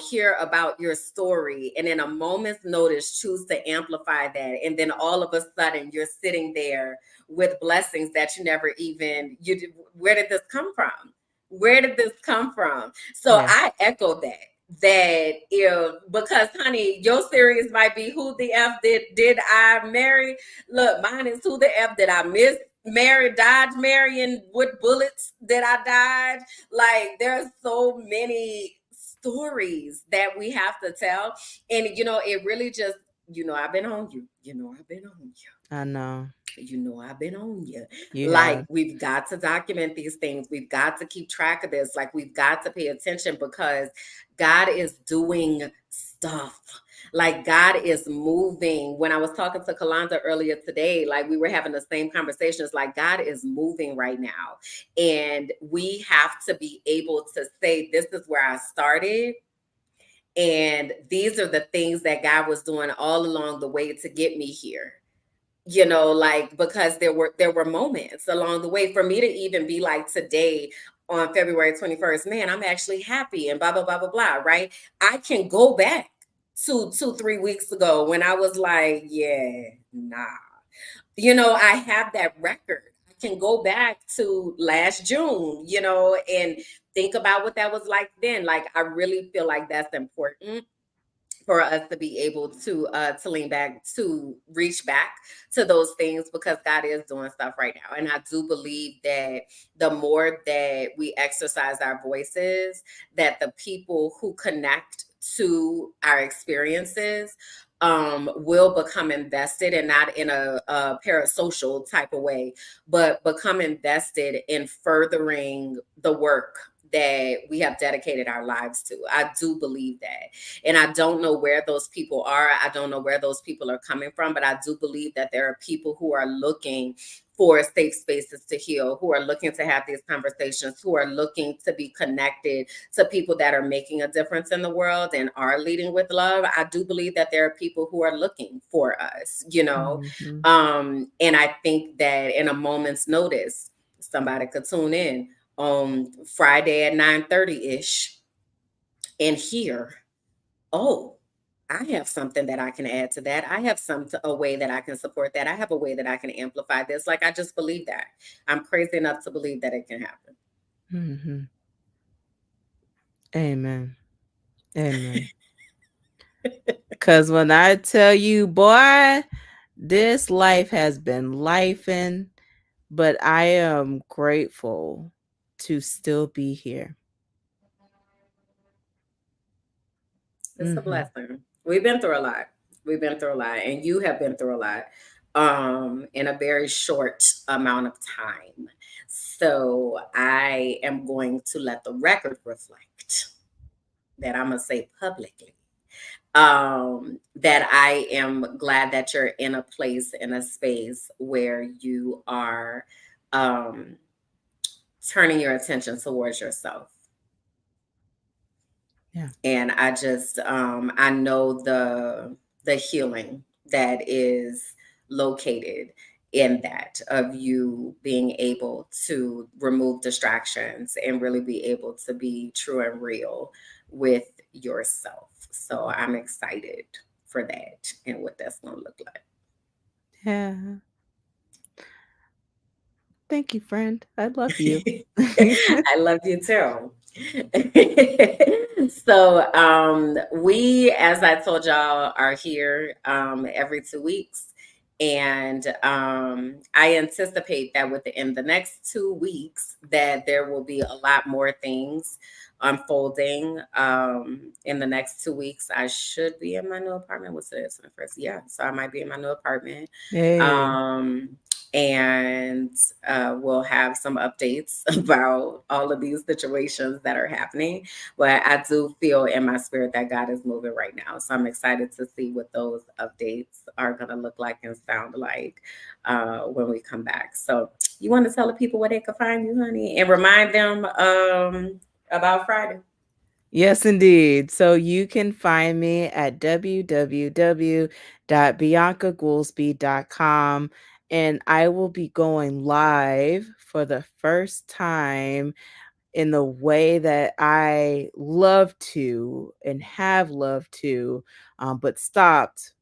hear about your story. And in a moment's notice, choose to amplify that. And then all of a sudden, you're sitting there with blessings that you never even, where did this come from? Where did this come from? So Yeah. I echo that if because honey, your series might be who the F did I marry? Look, mine is who the F did I miss? Married, dodge marrying, what bullets did I dodge? Like there's so many stories that we have to tell. And it really just, I've been on you. I've been on you. I know. I've been on you. You Like, have. we've got to document these things. We've got to keep track of this. Like, we've got to pay attention because God is doing stuff. Like, God is moving. When I was talking to Kalanda earlier today, like, we were having the same conversations. Like, God is moving right now. And we have to be able to say, this is where I started. And these are the things that God was doing all along the way to get me here. Like because there were moments along the way for me to even be like today on February 21st, man, I'm actually happy and blah blah blah blah blah, right? I can go back to 2 3 weeks ago when I was like, yeah, nah. I have that record. I can go back to last June, and think about what that was like then. Like I really feel like that's important for us to be able to lean back, to reach back to those things, because God is doing stuff right now. And I do believe that the more that we exercise our voices, that the people who connect to our experiences will become invested, and not in a parasocial type of way, but become invested in furthering the work that we have dedicated our lives to. I do believe that. And I don't know where those people are. I don't know where those people are coming from, but I do believe that there are people who are looking for safe spaces to heal, who are looking to have these conversations, who are looking to be connected to people that are making a difference in the world and are leading with love. I do believe that there are people who are looking for us. Mhm. And I think that in a moment's notice, somebody could tune in on Friday at 9:30 ish and hear, oh, I have something that I can add to that. I have a way that I can support that. I have a way that I can amplify this. Like I just believe that. I'm crazy enough to believe that it can happen. Mhm. Amen. Amen. Cause when I tell you, boy, this life has been lifing, but I am grateful to still be here. It's a Mhm. blessing. We've been through a lot. We've been through a lot, and you have been through a lot in a very short amount of time. So I am going to let the record reflect that I'm gonna say publicly that I am glad that you're in a place, in a space where you are um, turning your attention towards yourself. Yeah. And I know the healing that is located in that, of you being able to remove distractions and really be able to be true and real with yourself. So I'm excited for that and what that's going to look Yeah. Thank you, friend. I love you. like. I love you too. So we, as I told y'all, are here every 2 weeks. And I anticipate that within the next 2 weeks that there will be a lot more things unfolding. In the next 2 weeks, I should be in my new apartment. What's this? First, yeah. So I might be in my new apartment. Hey. Um, and we'll have some updates about all of these situations that are happening. But I do feel in my spirit that God is moving right now. So I'm excited to see what those updates are going to look like and sound like when we come back. So you want to tell the people where they can find you, honey, and remind them about Friday? Yes, indeed. So you can find me at www.biancagoolsby.com, and I will be going live for the first time in the way that I love to and have loved to, but stopped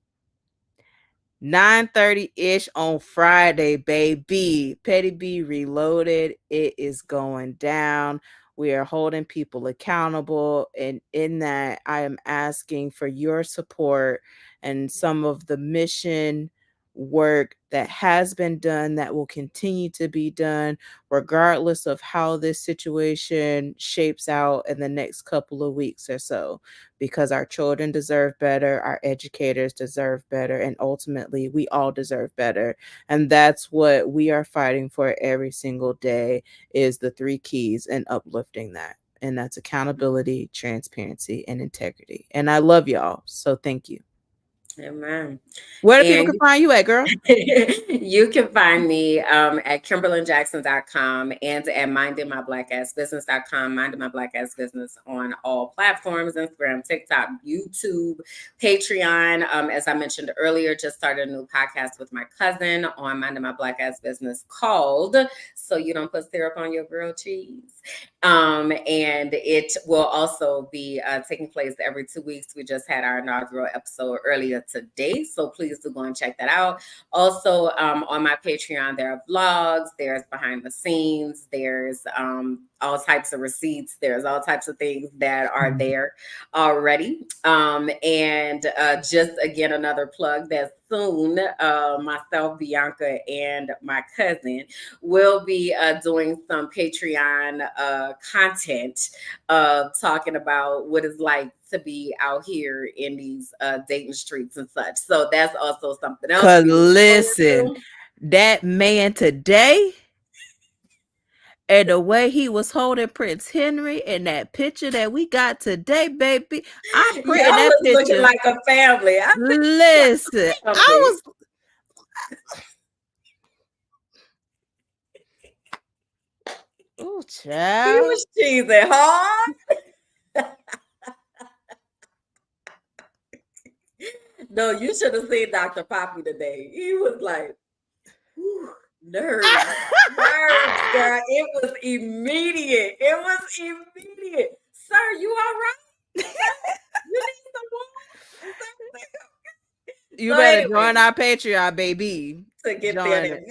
9:30-ish on Friday, baby. Petty B Reloaded. It is going down. We are holding people accountable. And in that, I am asking for your support and some of the mission work that has been done, that will continue to be done, regardless of how this situation shapes out in the next couple of weeks or so, because our children deserve better, our educators deserve better, and ultimately we all deserve better. And that's what we are fighting for every single day, is the three keys and uplifting that. And that's accountability, transparency, and integrity. And I love y'all. So thank you. Amen. Where do people And can find you at, girl? you can find me at KimberlyJackson.com and at mindingmyblackAssBusiness.com. Minding My Black Ass Business on all platforms: Instagram, TikTok, YouTube, Patreon. As I mentioned earlier, just started a new podcast with my cousin on Minding My Black Ass Business called So You Don't Put Syrup on Your Grilled Cheese. And it will also be taking place every 2 weeks. We just had our inaugural episode earlier today, so please do go and check that out. Also, on my Patreon, there are vlogs, there's behind the scenes, there's all types of receipts, there's all types of things that are there already. And just again, another plug that soon myself, Bianca, and my cousin will be doing some Patreon content talking about what it's like to be out here in these dating streets and such. So that's also something else. Because listen, that man today, and the way he was holding Prince Henry in that picture that we got today, baby, I'm printing Y'all that was looking picture. like a family. I said, Listen, I was. Oh, he child. was cheesing hard. No, you should have seen Dr. Poppy today. He was like, whew, nerves, nerves, girl. It was immediate. It was immediate. Sir, you all right? You need some water? You So better anyway, join our Patreon, baby. to get Join there. it.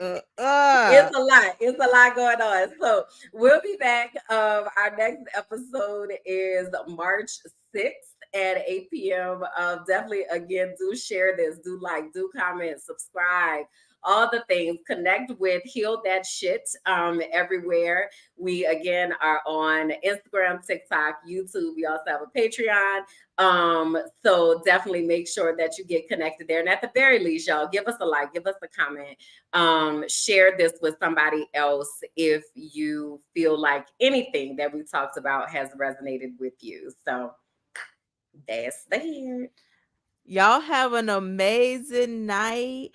It's a lot. It's a lot going on. So we'll be back. Our next episode is March 6th at 8 p.m. Definitely, again, do share this, do like, do comment, subscribe, all the things. Connect with Heal That Shit everywhere. We, again, are on Instagram, TikTok, YouTube. We also have a Patreon. So definitely make sure that you get connected there. And at the very least, y'all, give us a like, give us a comment, share this with somebody else if you feel like anything that we talked about has resonated with you. So that's that. Y'all have an amazing night,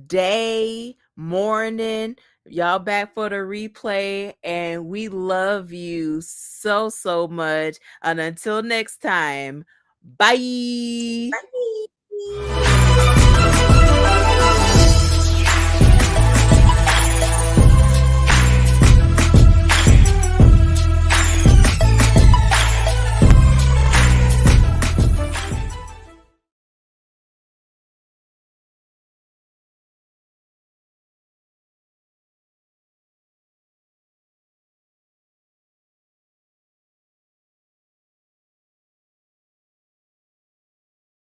day, morning. Y'all back for the replay, and we love you so, so much. And until next time, bye. Bye.